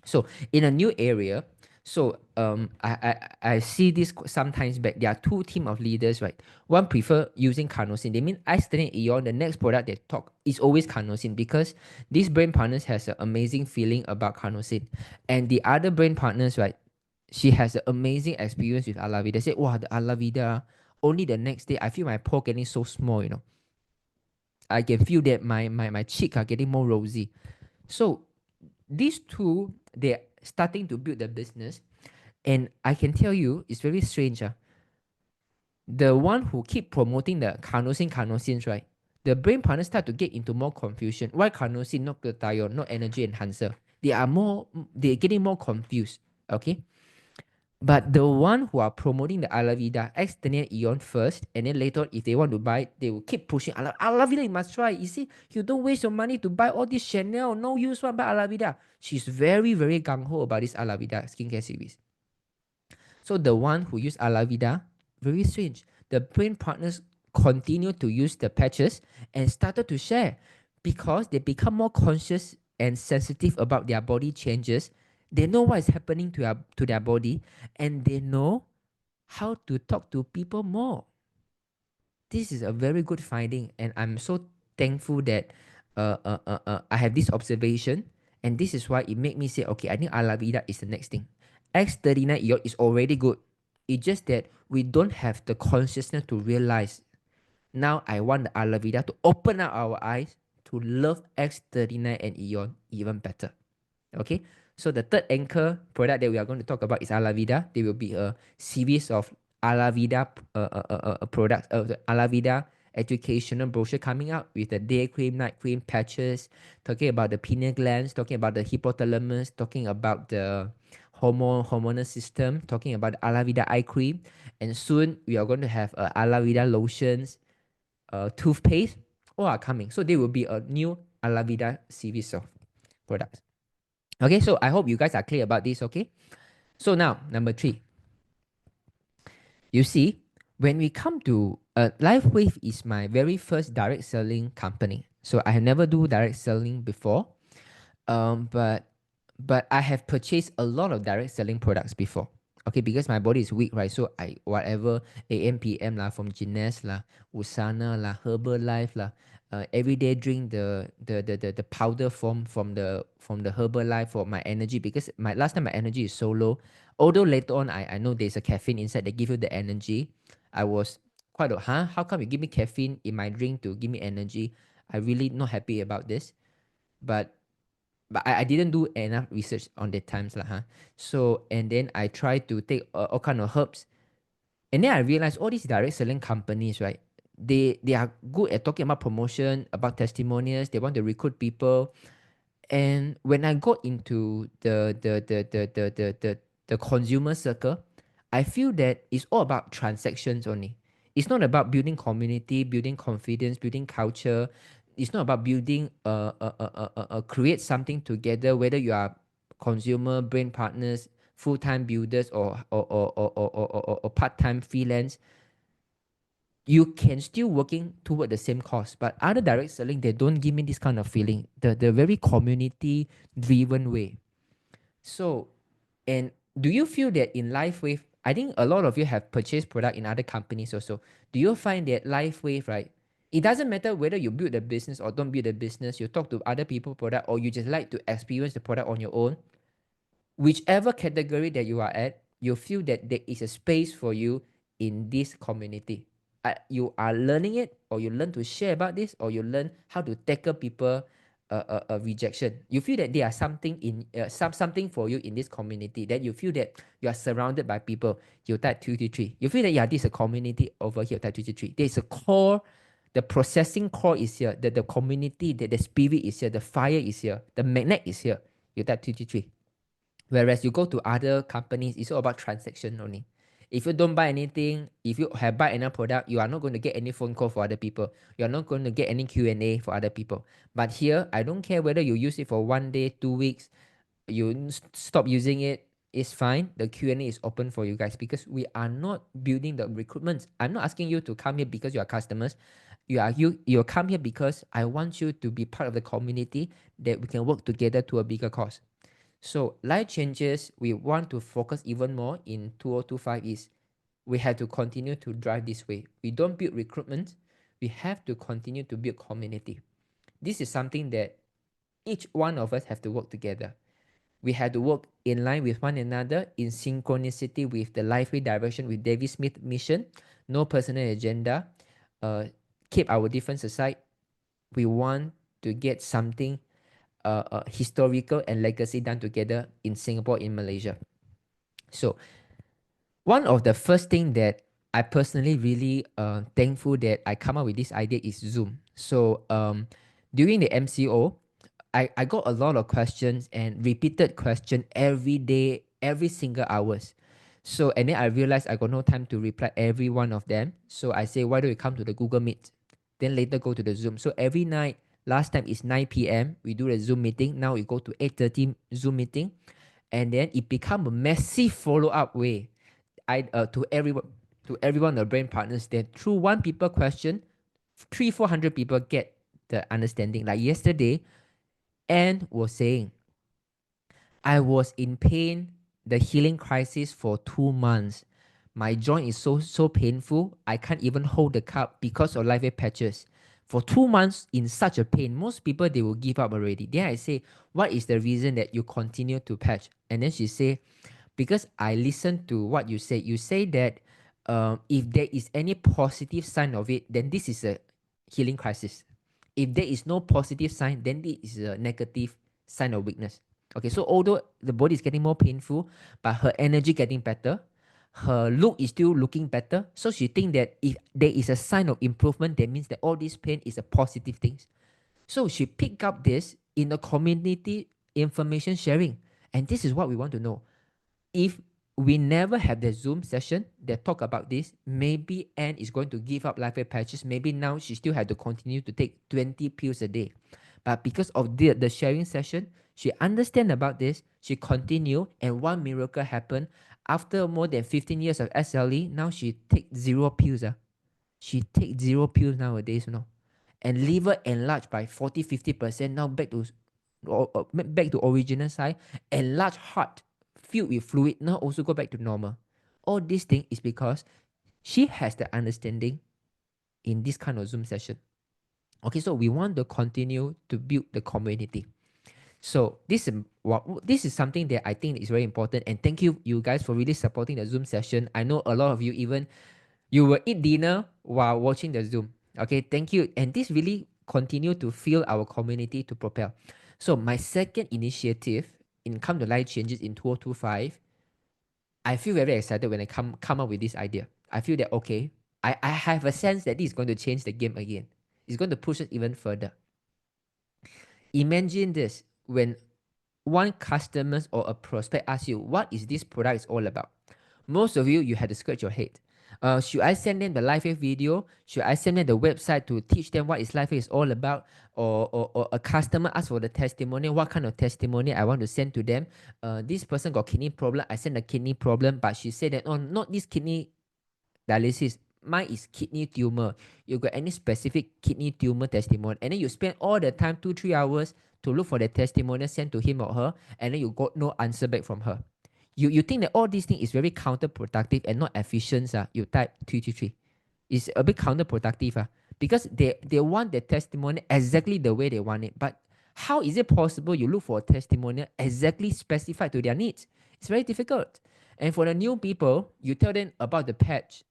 So in a new area, I see this sometimes back. There are two team of leaders, right? One prefer using carnosine. They mean I study Eon, the next product they talk is always carnosine, because this brand partners has an amazing feeling about carnosine. And the other brand partners, right? She has an amazing experience with Alavida. They say, wow, the Alavida, only the next day I feel my pore getting so small, I can feel that my cheek are getting more rosy. So these two, they're starting to build the business, and I can tell you it's very strange. The one who keep promoting the carnosine, right? The brain partners start to get into more confusion. Why carnosine, not glutathione, not energy enhancer? They're getting more confused. Okay. But the one who are promoting the Alavida, external Eon first, and then later, if they want to buy, they will keep pushing Alavida. You must try. You see, you don't waste your money to buy all this Chanel. No use one buy Alavida. She's very, very gung ho about this Alavida skincare series. So the one who use Alavida, very strange. The brain partners continue to use the patches and started to share, because they become more conscious and sensitive about their body changes. They know what is happening to their body, and they know how to talk to people more. This is a very good finding, and I'm so thankful that I have this observation, and this is why it made me say, okay, I think Alavida is the next thing. X39 EON is already good. It's just that we don't have the consciousness to realize. Now I want the Alavida to open up our eyes to love X39 and EON even better. Okay, so the third anchor product that we are going to talk about is Alavida. There will be a series of Alavida products, the Alavida educational brochure coming out with the day cream, night cream, patches, talking about the pineal glands, talking about the hypothalamus, talking about the hormonal system, talking about the Alavida eye cream, and soon we are going to have Alavida lotions, toothpaste, all are coming. So there will be a new Alavida series of products. Okay, so I hope you guys are clear about this, okay? So now, number 3. You see, when we come to LifeWave is my very first direct selling company. So I have never do direct selling before. But I have purchased a lot of direct selling products before. Okay, because my body is weak, right? So I whatever AM PM lah, from Gines lah, Usana lah, Herbalife lah, every day drink the powder form from the Herbalife for my energy, because my last time my energy is so low. Although later on I know there's a caffeine inside that give you the energy. I was quite how come you give me caffeine in my drink to give me energy? I really not happy about this. But I didn't do enough research on that times lah, So, and then I tried to take all kind of herbs, and then I realized all these direct selling companies, right? They are good at talking about promotion, about testimonials. They want to recruit people, and when I got into the consumer circle, I feel that it's all about transactions only. It's not about building community, building confidence, building culture. It's not about building create something together, whether you are consumer, brain partners, full-time builders, or part-time freelance. You can still working toward the same cause. But other direct selling, they don't give me this kind of feeling. The very community driven way. So, and do you feel that in LifeWave, I think a lot of you have purchased product in other companies also. Do you find that LifeWave, right? It doesn't matter whether you build a business or don't build a business, you talk to other people product, or you just like to experience the product on your own. Whichever category that you are at, you feel that there is a space for you in this community. You are learning it, or you learn to share about this, or you learn how to tackle people rejection. You feel that there are something in something for you in this community, that you feel that you are surrounded by people. You type 223. You feel that this is a community over here. Type 223. There is a core. The processing core is here. The community, the spirit is here. The fire is here. The magnet is here. You type 223. Whereas you go to other companies, it's all about transaction only. If you don't buy anything, if you have buy another product, you are not going to get any phone call for other people. You are not going to get any Q&A for other people. But here, I don't care whether you use it for 1 day, 2 weeks, you stop using it, it's fine. The Q&A is open for you guys, because we are not building the recruitment. I'm not asking you to come here because you are customers. You come here because I want you to be part of the community, that we can work together to a bigger cause. So Lifechangers, we want to focus even more in 2025 is we have to continue to drive this way. We don't build recruitment. We have to continue to build community. This is something that each one of us have to work together. We have to work in line with one another, in synchronicity with the Lifeway direction, with David Smith mission. No personal agenda. Keep our difference aside. We want to get something historical and legacy done together in Singapore, in Malaysia. So one of the first thing that I personally really thankful that I come up with this idea is Zoom. So during the MCO, I got a lot of questions and repeated question every day, every single hours. So, and then I realized I got no time to reply every one of them. So I say, why don't you come to the Google Meet? Then later go to the Zoom. So every night, last time is 9 p.m. We do a Zoom meeting. Now we go to 8:30 Zoom meeting. And then it become a massive follow-up way. To everyone, the brain partners, then through one people question, 300-400 people get the understanding. Like yesterday, Anne was saying, I was in pain, the healing crisis for 2 months. My joint is so painful, I can't even hold the cup because of live patches. for 2 months in such a pain, most people, they will give up already. Then I say, what is the reason that you continue to patch? And then she say, because I listen to what you say. You say that if there is any positive sign of it, then this is a healing crisis. If there is no positive sign, then this is a negative sign of weakness. Okay, so although the body is getting more painful, but her energy getting better, her look is still looking better. So she think that if there is a sign of improvement, that means that all this pain is a positive thing. So she pick up this in the community information sharing. And this is what we want to know. If we never have the Zoom session that talk about this, maybe Anne is going to give up life patches. Maybe now she still have to continue to take 20 pills a day. But because of the sharing session, she understand about this, she continue, and one miracle happened. After more than 15 years of SLE, now she take 0 pills. She take 0 pills nowadays, and liver enlarged by 40-50%, now back to original size, and large heart filled with fluid now also go back to normal. All this thing is because she has the understanding in this kind of Zoom session. Okay, so we want to continue to build the community. So this is something that I think is very important, and thank you guys for really supporting the Zoom session. I know a lot of you, even you will eat dinner while watching the Zoom. Okay, thank you. And this really continue to fuel our community to propel. So my second initiative in Come to Life Changes in 2025, I feel very excited when I come up with this idea. I feel that, okay, I have a sense that this is going to change the game again. It's going to push us even further. Imagine this, when one customer or a prospect asks you, what is this product is all about? Most of you had to scratch your head. Should I send them the live video? Should I send them the website to teach them what is live is all about? Or a customer asks for the testimonial, what kind of testimonial I want to send to them? This person got kidney problem, I send a kidney problem, but she said that, oh, not this kidney dialysis, mine is kidney tumor. You got any specific kidney tumor testimony? And then you spend all the time, 2-3 hours to look for the testimonial sent to him or her, and then you got no answer back from her. You think that all these things is very counterproductive and not efficient. You type 333. It's a bit counterproductive. Because they want the testimonial exactly the way they want it. But how is it possible you look for a testimonial exactly specified to their needs? It's very difficult. And for the new people, you tell them about the patch,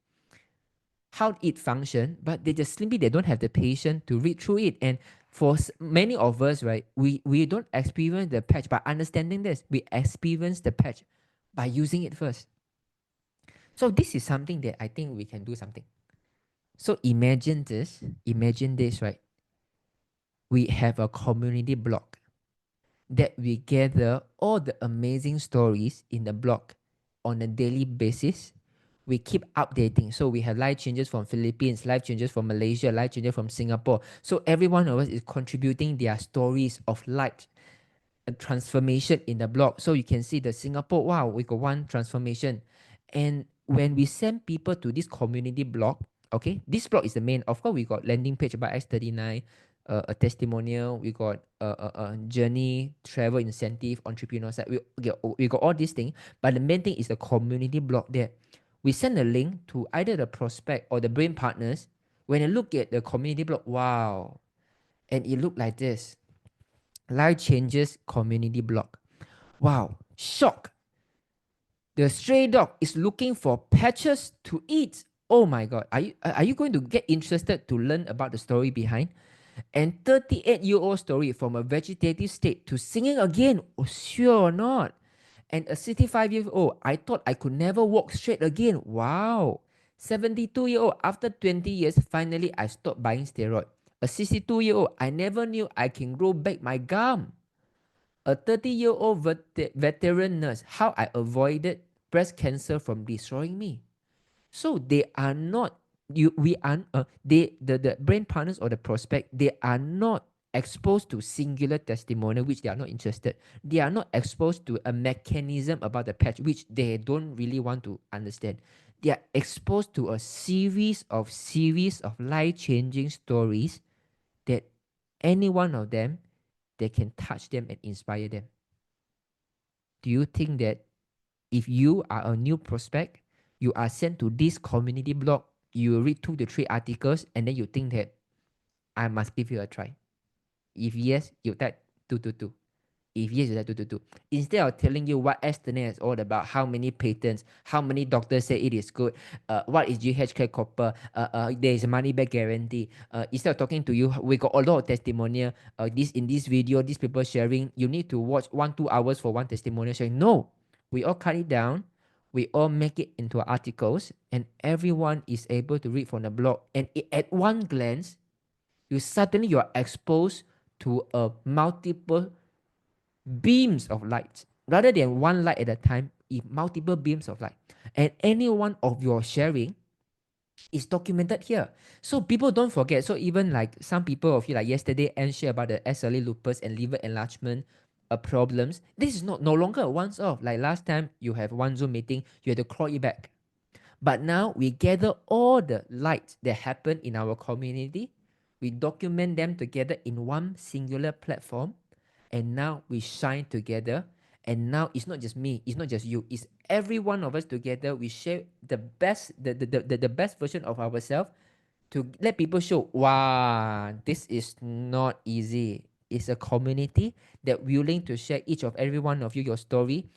how it function, but they don't have the patience to read through it. And for many of us, right, we don't experience the patch by understanding this. We experience the patch by using it first. So this is something that I think we can do something. So imagine this, right? We have a community blog that we gather all the amazing stories in the blog on a daily basis. We keep updating. So we have life changes from Philippines, life changes from Malaysia, life changes from Singapore. So every one of us is contributing their stories of life, a transformation in the blog. So you can see the Singapore, wow, we got one transformation. And when we send people to this community blog, okay, this blog is the main. Of course, we got landing page about X39, a testimonial, we got a journey, travel incentive, entrepreneur side. We got all these things, but the main thing is the community blog there. We send a link to either the prospect or the brain partners. When you look at the community blog, wow, and it looked like this. Life Changes community blog. Wow, shock. The stray dog is looking for patches to eat. Oh my God. Are you going to get interested to learn about the story behind? And 38-year-old story from a vegetative state to singing again. Oh, sure or not? And a 65-year-old, I thought I could never walk straight again. Wow. 72-year-old, after 20 years, finally I stopped buying steroid. A 62-year-old, I never knew I can grow back my gum. A 30-year-old veteran nurse, how I avoided breast cancer from destroying me. So they are not, the brain partners or the prospect, they are not exposed to singular testimonial, which they are not interested. They are not exposed to a mechanism about the patch, which they don't really want to understand. They are exposed to a series of life-changing stories that any one of them, they can touch them and inspire them. Do you think that if you are a new prospect, you are sent to this community blog, you read 2 to 3 articles, and then you think that I must give you a try. If yes, you type 222. If yes, you type 222. Instead of telling you what estimate is all about, how many patents, how many doctors say it is good, what is GHK copper, there is a money back guarantee. Instead of talking to you, we got a lot of testimonial. In this video, these people sharing, you need to watch 1-2 hours for one testimonial sharing. No, we all cut it down. We all make it into articles, and everyone is able to read from the blog. And at one glance, you are exposed to a multiple beams of light rather than one light at a time, multiple beams of light, and any one of your sharing is documented here, so people don't forget. So even like some people of you, like yesterday, and share about the SLE lupus and liver enlargement problems. This is no longer a once off. Like last time you have one Zoom meeting, you had to crawl it back. But now we gather all the lights that happen in our community, we document them together in one singular platform, and now we shine together. And now it's not just me, it's not just you, it's every one of us together. We share the best, the best version of ourselves to let people show, wow, this is not easy. It's a community that willing to share each of every one of you your story,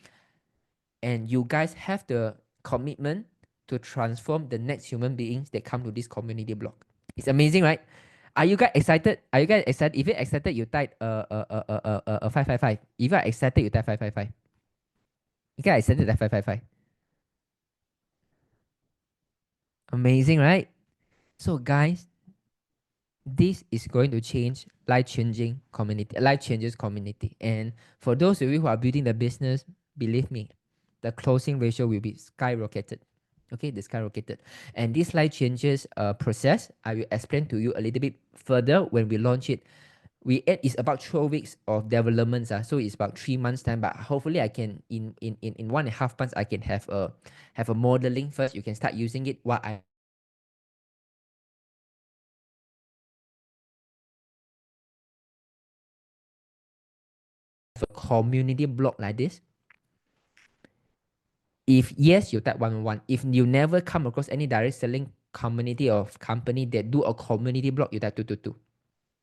and you guys have the commitment to transform the next human beings that come to this community block. It's amazing, right? Are you guys excited? Are you guys excited? If you're excited, you type 555. If you're excited, you type 555. You guys excited, type 555. Amazing, right? So guys, this is going to change life-changing community, life changes community. And for those of you who are building the business, believe me, the closing ratio will be skyrocketed. Okay, the skyrocketed. And this life changes process, I will explain to you a little bit further when we launch it. It's about 12 weeks of developments, so it's about 3 months time. But hopefully, I can in 1.5 months, I can have a modeling first. You can start using it. What I have a community blog like this. If yes, you type 111. If you never come across any direct selling community of company that do a community blog, you type 222.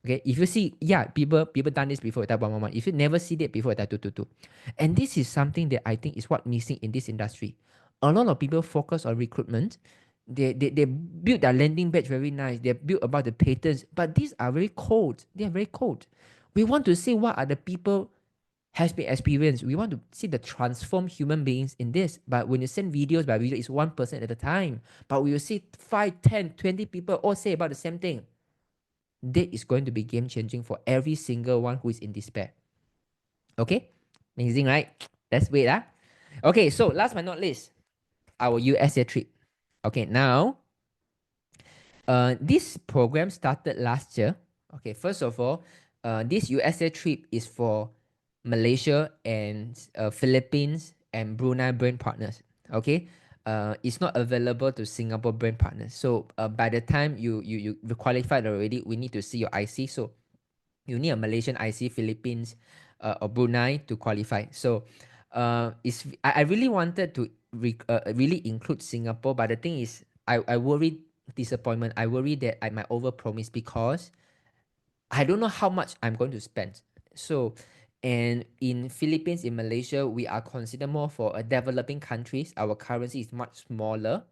Okay, if you see, yeah, people done this before, type 111. If you never see that before, type 222. And this is something that I think is what missing in this industry. A lot of people focus on recruitment. They build their landing page very nice. They build about the patents, but these are very cold. They are very cold. We want to see what are the people has been experienced. We want to see the transformed human beings in this. But when you send videos by video, it's 1% at a time. But we will see 5, 10, 20 people all say about the same thing. That is going to be game changing for every single one who is in despair. Okay, amazing, right? Let's wait. Okay, so last but not least, our USA trip. Okay, now this program started last year. Okay, first of all, this USA trip is for Malaysia and Philippines and Brunei brand partners. Okay, it's not available to Singapore brand partners. So by the time you qualified already, we need to see your IC. So you need a Malaysian IC, Philippines, or Brunei to qualify. So I really wanted to really include Singapore, but the thing is, I worry disappointment. I worry that I might overpromise because I don't know how much I'm going to spend. So, and in Philippines, in Malaysia, we are considered more for a developing countries. Our currency is much smaller,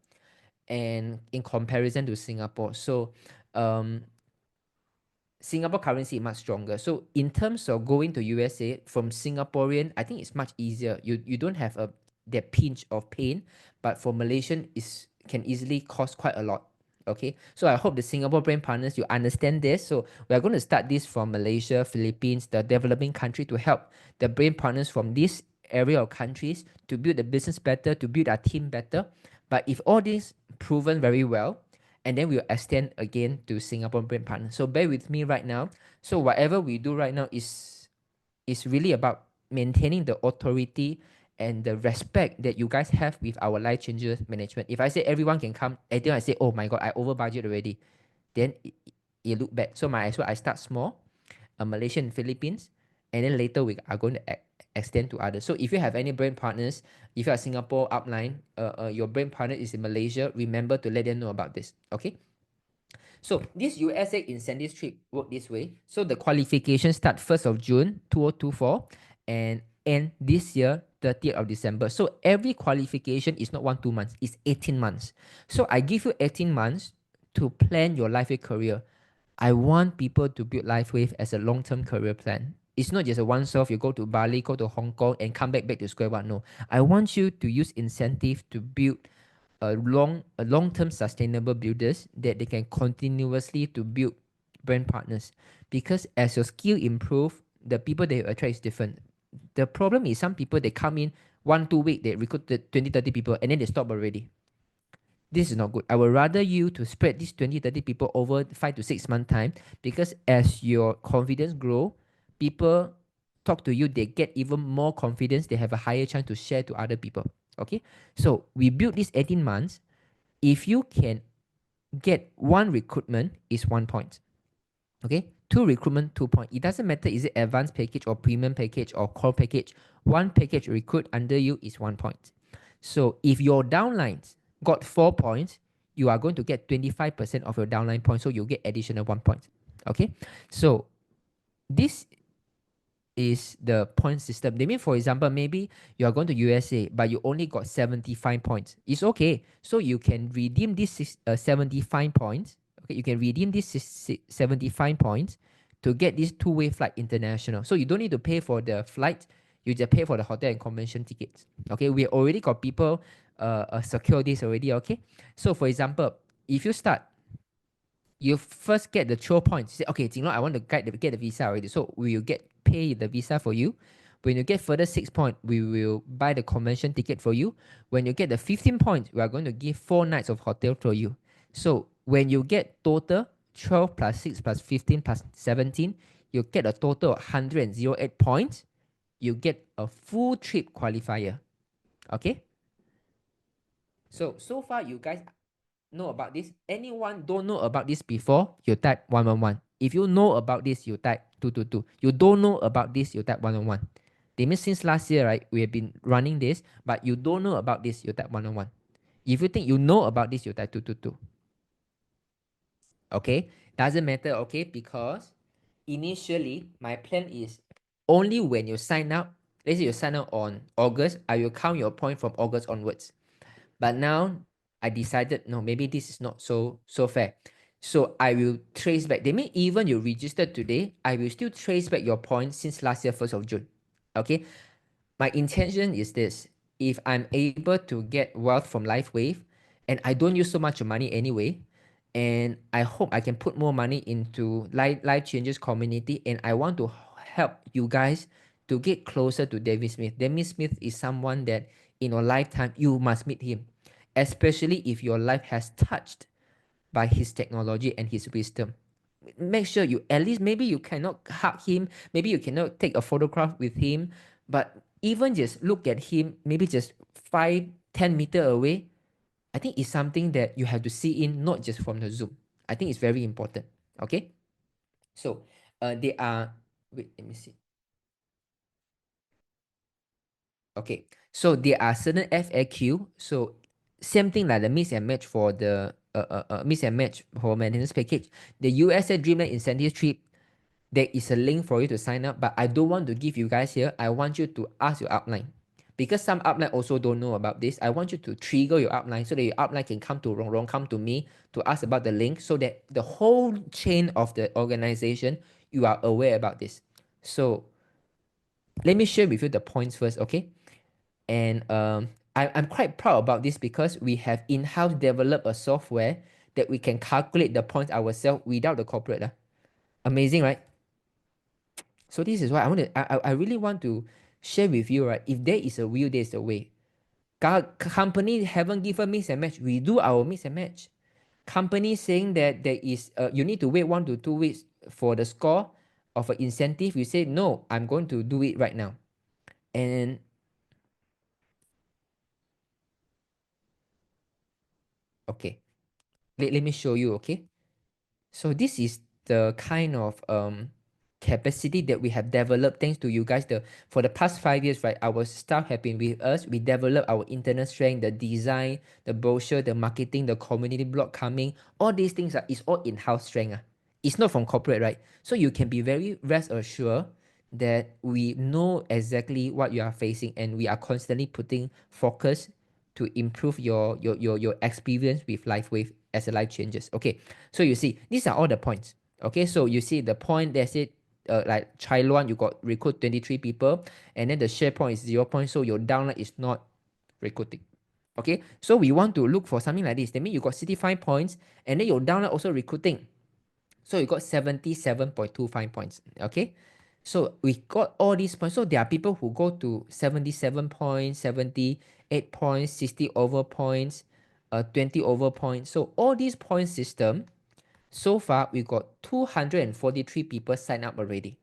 and in comparison to Singapore, so um, Singapore currency is much stronger. So in terms of going to USA from Singaporean, I think it's much easier. You don't have that pinch of pain, but for Malaysian is can easily cost quite a lot. Okay, so I hope the Singapore brand partners you understand this. So we are going to start this from Malaysia, Philippines, the developing country, to help the brand partners from this area of countries to build the business better, to build our team better. But if all this proven very well, and then we'll extend again to Singapore brand partners. So bear with me right now. So whatever we do right now is really about maintaining the authority and the respect that you guys have with our life changes management. If I say everyone can come, and then I say, oh my god, I over budget already, then it look bad. So might as well I start small, Malaysia and Philippines, and then later we are going to extend to others. So if you have any brand partners, if you are Singapore upline, your brand partner is in Malaysia, remember to let them know about this. Okay. So this USA incentive trip work this way. So the qualification start 1st of June 2024 and end this year 30th of December. So every qualification is not 1-2 months, it's 18 months. So I give you 18 months to plan your LifeWave career. I want people to build LifeWave as a long-term career plan. It's not just a once-off, you go to Bali, go to Hong Kong and come back to square one. No, I want you to use incentive to build a long-term sustainable builders that they can continuously to build brand partners. Because as your skill improve, the people they attract is different. The problem is some people they come in 1-2 week, they recruit 20-30 people and then they stop already. This is not good. I would rather you to spread these 20-30 people over 5 to 6 month time, because as your confidence grow, people talk to you, they get even more confidence, they have a higher chance to share to other people. Okay, so we built this 18 months. If you can get 1 recruitment is 1 point. Okay, 2 recruitment 2 point. It doesn't matter is it advanced package or premium package or core package. 1 package recruit under you is 1 point. So if your downlines got 4 points, you are going to get 25% of your downline points. So you get additional 1 point. Okay, so this is the point system. They mean, for example, maybe you are going to USA, but you only got 75 points. It's okay. So you can redeem this 75 points. Okay, you can redeem this 75 points to get this two-way flight international. So you don't need to pay for the flight. You just pay for the hotel and convention tickets. Okay, we already got people secure this already. Okay, so for example, if you start, you first get the 12 points. Say, okay, Jinlong, I want to get the visa already. So we will pay the visa for you. When you get further 6 points, we will buy the convention ticket for you. When you get the 15 points, we are going to give 4 nights of hotel for you. So when you get total 12 plus 6 plus 15 plus 17, you get a total of 108 points. You get a full trip qualifier. Okay? So far you guys know about this. Anyone don't know about this before, you type 111. If you know about this, you type 222. You don't know about this, you type 111. That means since last year, right, we have been running this, but you don't know about this, you type 111. If you think you know about this, you type 222. Okay, doesn't matter, okay, because initially my plan is only when you sign up. Let's say you sign up on August, I will count your point from August onwards. But now I decided, no, maybe this is not so fair. So I will trace back. They mean even you registered today, I will still trace back your points since last year 1st of June. Okay. My intention is this. If I'm able to get wealth from LifeWave and I don't use so much money anyway, and I hope I can put more money into Lifechangers community, and I want to help you guys to get closer to David Smith. David Smith is someone that in your lifetime you must meet him, especially if your life has touched by his technology and his wisdom. Make sure you at least, maybe you cannot hug him, maybe you cannot take a photograph with him, but even just look at him, maybe just 5-10 meters away. I think it's something that you have to see in, not just from the Zoom. I think it's very important. Okay, so they are, wait, let me see. Okay, so there are certain FAQ. So same thing like the mix and match for the mix and match for maintenance package. The USA Dreamland incentive trip, there is a link for you to sign up, but I don't want to give you guys here. I want you to ask your upline, because some upline also don't know about this. I want you to trigger your upline so that your upline can come to Rong Rong, come to me to ask about the link, so that the whole chain of the organization, you are aware about this. So let me share with you the points first, okay? And I'm quite proud about this, because we have in-house developed a software that we can calculate the points ourselves without the corporate. Amazing, right? So this is why I really want to share with you, right? If there is a will, there is a way. Company haven't given mix and match, we do our mix and match. Company saying that there is you need to wait 1 to 2 weeks for the score of an incentive, you say no, I'm going to do it right now. And okay, let me show you. Okay, so this is the kind of capacity that we have developed thanks to you guys. For the past 5 years, right, our staff have been with us. We developed our internal strength, the design, the brochure, the marketing, the community blog coming. All these things is all in-house strength. It's not from corporate, right? So you can be very rest assured that we know exactly what you are facing, and we are constantly putting focus to improve your experience with LifeWave as a life changes. Okay, so you see, these are all the points. Okay, so you see the point that's it. Like Chai Luan, you got recruit 23 people, and then the share point is 0 point, so your downline is not recruiting. Okay, so we want to look for something like this. That means you got 65 points, and then your downline also recruiting. So you got 77.25 points. Okay, so we got all these points. So there are people who go to 77 points, 78 points, 60 over points, 20 over points. So all these point system, so far we got 243 people sign up already.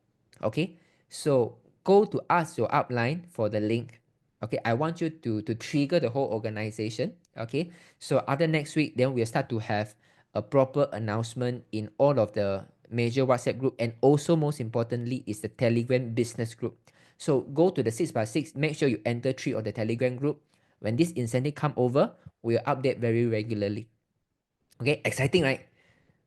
Okay, so go to ask your upline for the link. Okay, I want you to trigger the whole organization. Okay, so after next week, then we'll start to have a proper announcement in all of the major WhatsApp group, and also most importantly is the Telegram business group. So go to the 6x6, make sure you enter 3 of the Telegram group. When this incentive come over, we'll update very regularly. Okay, exciting, right?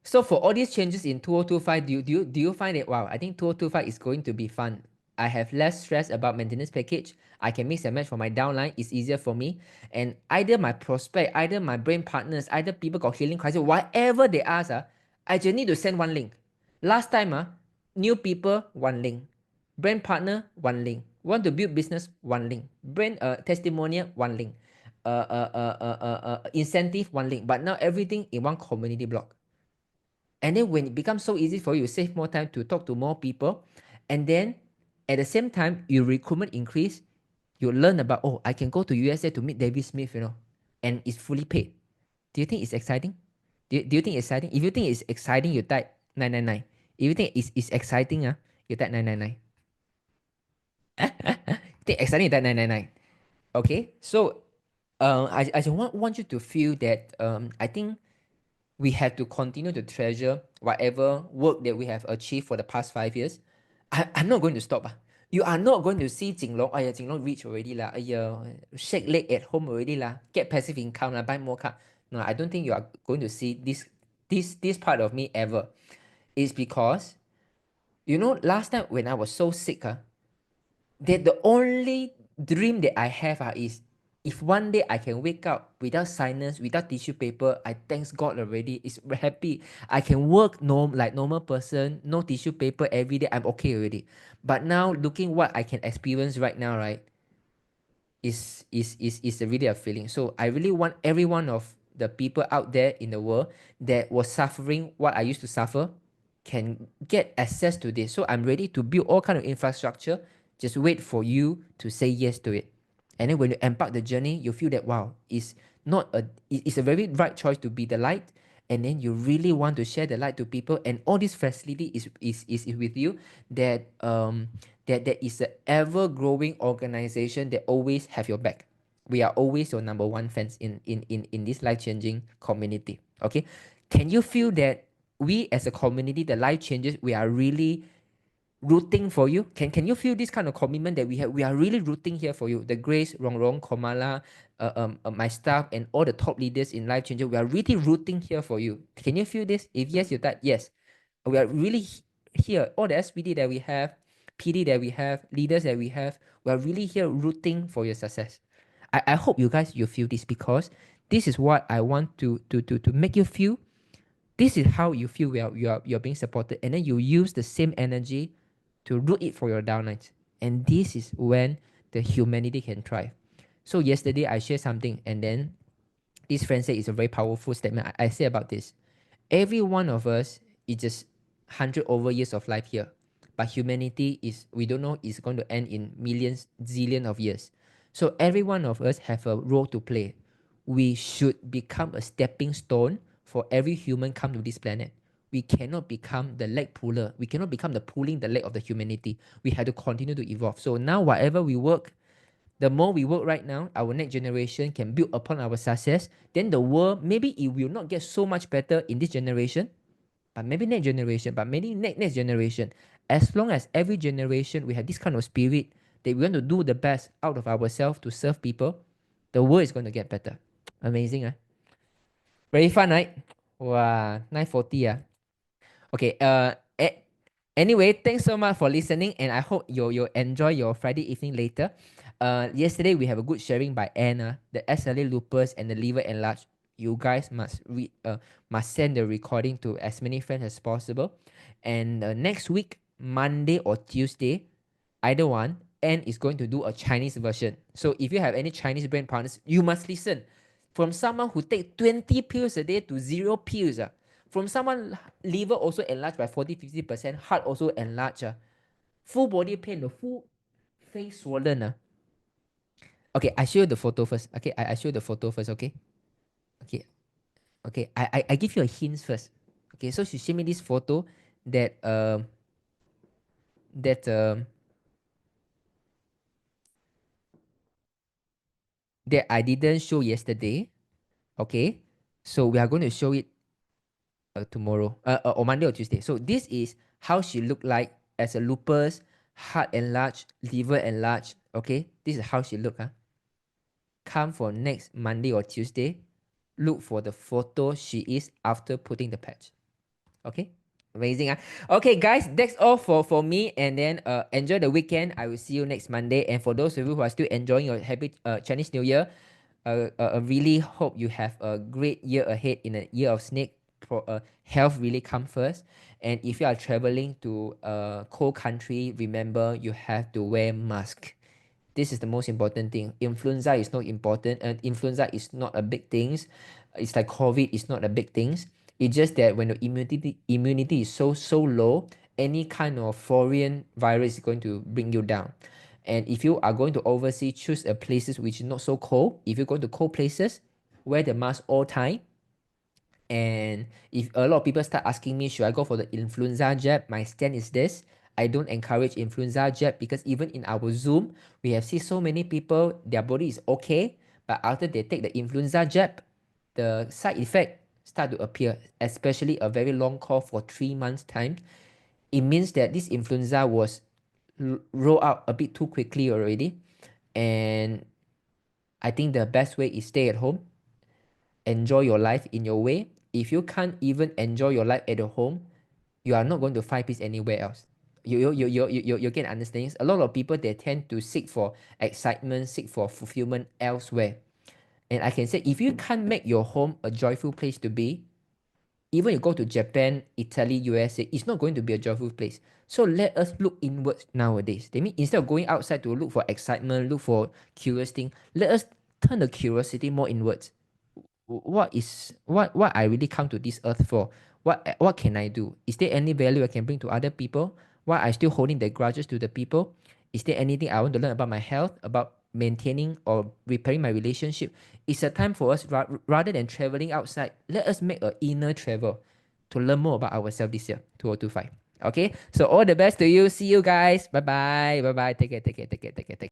So for all these changes in 2025, do you find it, wow, I think 2025 is going to be fun. I have less stress about maintenance package. I can mix and match for my downline. It's easier for me. And either my prospect, either my brain partners, either people got healing crisis, whatever they ask, I just need to send one link. Last time, new people, one link. Brand partner, one link. Want to build business, one link. Brand testimonial, one link. Incentive, one link. But now everything in one community block. And then when it becomes so easy for you, you save more time to talk to more people. And then at the same time, your recruitment increase. You learn about, oh, I can go to USA to meet David Smith, and it's fully paid. Do you think it's exciting? Do you think it's exciting? If you think it's exciting, you type 999. If you think it's exciting, you type 999. Think exciting, you type 999. Okay, so I just want you to feel that I think we have to continue to treasure whatever work that we have achieved for the past 5 years. I'm not going to stop. You are not going to see Jinlong. Oh yeah, Jinlong rich already lah. Shake leg at home already lah. Get passive income lah. Buy more car. No, I don't think you are going to see this part of me ever. It's because, last time when I was so sick, that the only dream that I have is, if one day I can wake up without sinus, without tissue paper, I thanks God already. It's happy. I can work like normal person, no tissue paper every day. I'm okay already. But now looking what I can experience right now, right, is really a feeling. So I really want every one of the people out there in the world that was suffering what I used to suffer can get access to this. So I'm ready to build all kind of infrastructure. Just wait for you to say yes to it. And then when you embark the journey, you feel that, wow, it's a very right choice to be the light. And then you really want to share the light to people, and all this facility is with you. That there is an ever growing organization that always have your back. We are always your number one fans in this life changing community. Okay, can you feel that we as a community, the life changes, we are really rooting for you? Can you feel this kind of commitment that we have? We are really rooting here for you. The Grace, Rong Rong, Komala, my staff, and all the top leaders in Life Changer, we are really rooting here for you. Can you feel this? If yes, you type yes. We are really here. All the SPD that we have, PD that we have, leaders that we have, we are really here rooting for your success. I hope you guys you feel this, because this is what I want to make you feel. This is how you feel you're being supported, and then you use the same energy to root it for your downlines. And this is when the humanity can thrive. So yesterday I shared something, and then this friend said it's a very powerful statement. I say about this. Every one of us is just 100 over years of life here. But humanity is, we don't know, is going to end in millions, zillion of years. So every one of us have a role to play. We should become a stepping stone for every human come to this planet. We cannot become the leg puller. We cannot become the pulling the leg of the humanity. We have to continue to evolve. So now whatever we work, the more we work right now, our next generation can build upon our success. Then the world, maybe it will not get so much better in this generation, but maybe next generation, but maybe next generation. as long as every generation we have this kind of spirit that we want to do the best out of ourselves to serve people, the world is going to get better. Amazing, huh? Very fun, right? Wow, 9:40, Okay, anyway, thanks so much for listening, and I hope you enjoy your Friday evening later. Yesterday we have a good sharing by Anna, the SLA lupus and the liver enlarged. You guys must send the recording to as many friends as possible. And next week, Monday or Tuesday, either one, Anne is going to do a Chinese version. So if you have any Chinese brain partners, you must listen. From someone who take 20 pills a day to 0 pills. From someone liver also enlarged by 40-50%, heart also enlarged. Full body pain, the full face swollen. Okay, I show you the photo first. Okay, I show you the photo first, okay? Okay. Okay, I give you a hint first. Okay, so she showed me this photo that that that I didn't show yesterday. Okay, so we are going to show it tomorrow, or Monday or Tuesday. So this is how she looked like as a lupus, heart enlarged, liver enlarged. Okay, this is how she looked. Come for next Monday or Tuesday. Look for the photo she is after putting the patch. Okay, amazing. Okay, guys, that's all for me. And then enjoy the weekend. I will see you next Monday. And for those of you who are still enjoying your happy Chinese New Year, I really hope you have a great year ahead in a year of snake. Health really come first. And if you are traveling to a cold country, remember you have to wear mask. This is the most important thing. Influenza is not important, and influenza is not a big thing. It's like COVID is not a big thing. It's just that when the immunity is so low, any kind of foreign virus is going to bring you down. And if you are going to overseas, choose a places which is not so cold. If you go to cold places, wear the mask all time. And if a lot of people start asking me, should I go for the influenza jab? My stand is this. I don't encourage influenza jab because even in our Zoom, we have seen so many people, their body is okay, but after they take the influenza jab, the side effect start to appear, especially a very long call for 3 months time. It means that this influenza was rolled out a bit too quickly already. And I think the best way is stay at home, enjoy your life in your way. If you can't even enjoy your life at home, you are not going to find peace anywhere else. You can understand. A lot of people, they tend to seek for excitement, seek for fulfillment elsewhere. And I can say, if you can't make your home a joyful place to be, even you go to Japan, Italy, USA, it's not going to be a joyful place. So let us look inwards nowadays. That means instead of going outside to look for excitement, look for curious thing, let us turn the curiosity more inwards. What I really come to this earth for? What can I do? Is there any value I can bring to other people? Why I still holding the grudges to the people? Is there anything I want to learn about my health, about maintaining or repairing my relationship? It's a time for us, rather than traveling outside, let us make an inner travel to learn more about ourselves this year, 2025. Okay, so all the best to you. See you guys. Bye bye. Bye bye. Take care. Take care. Take care. Take care. Take care.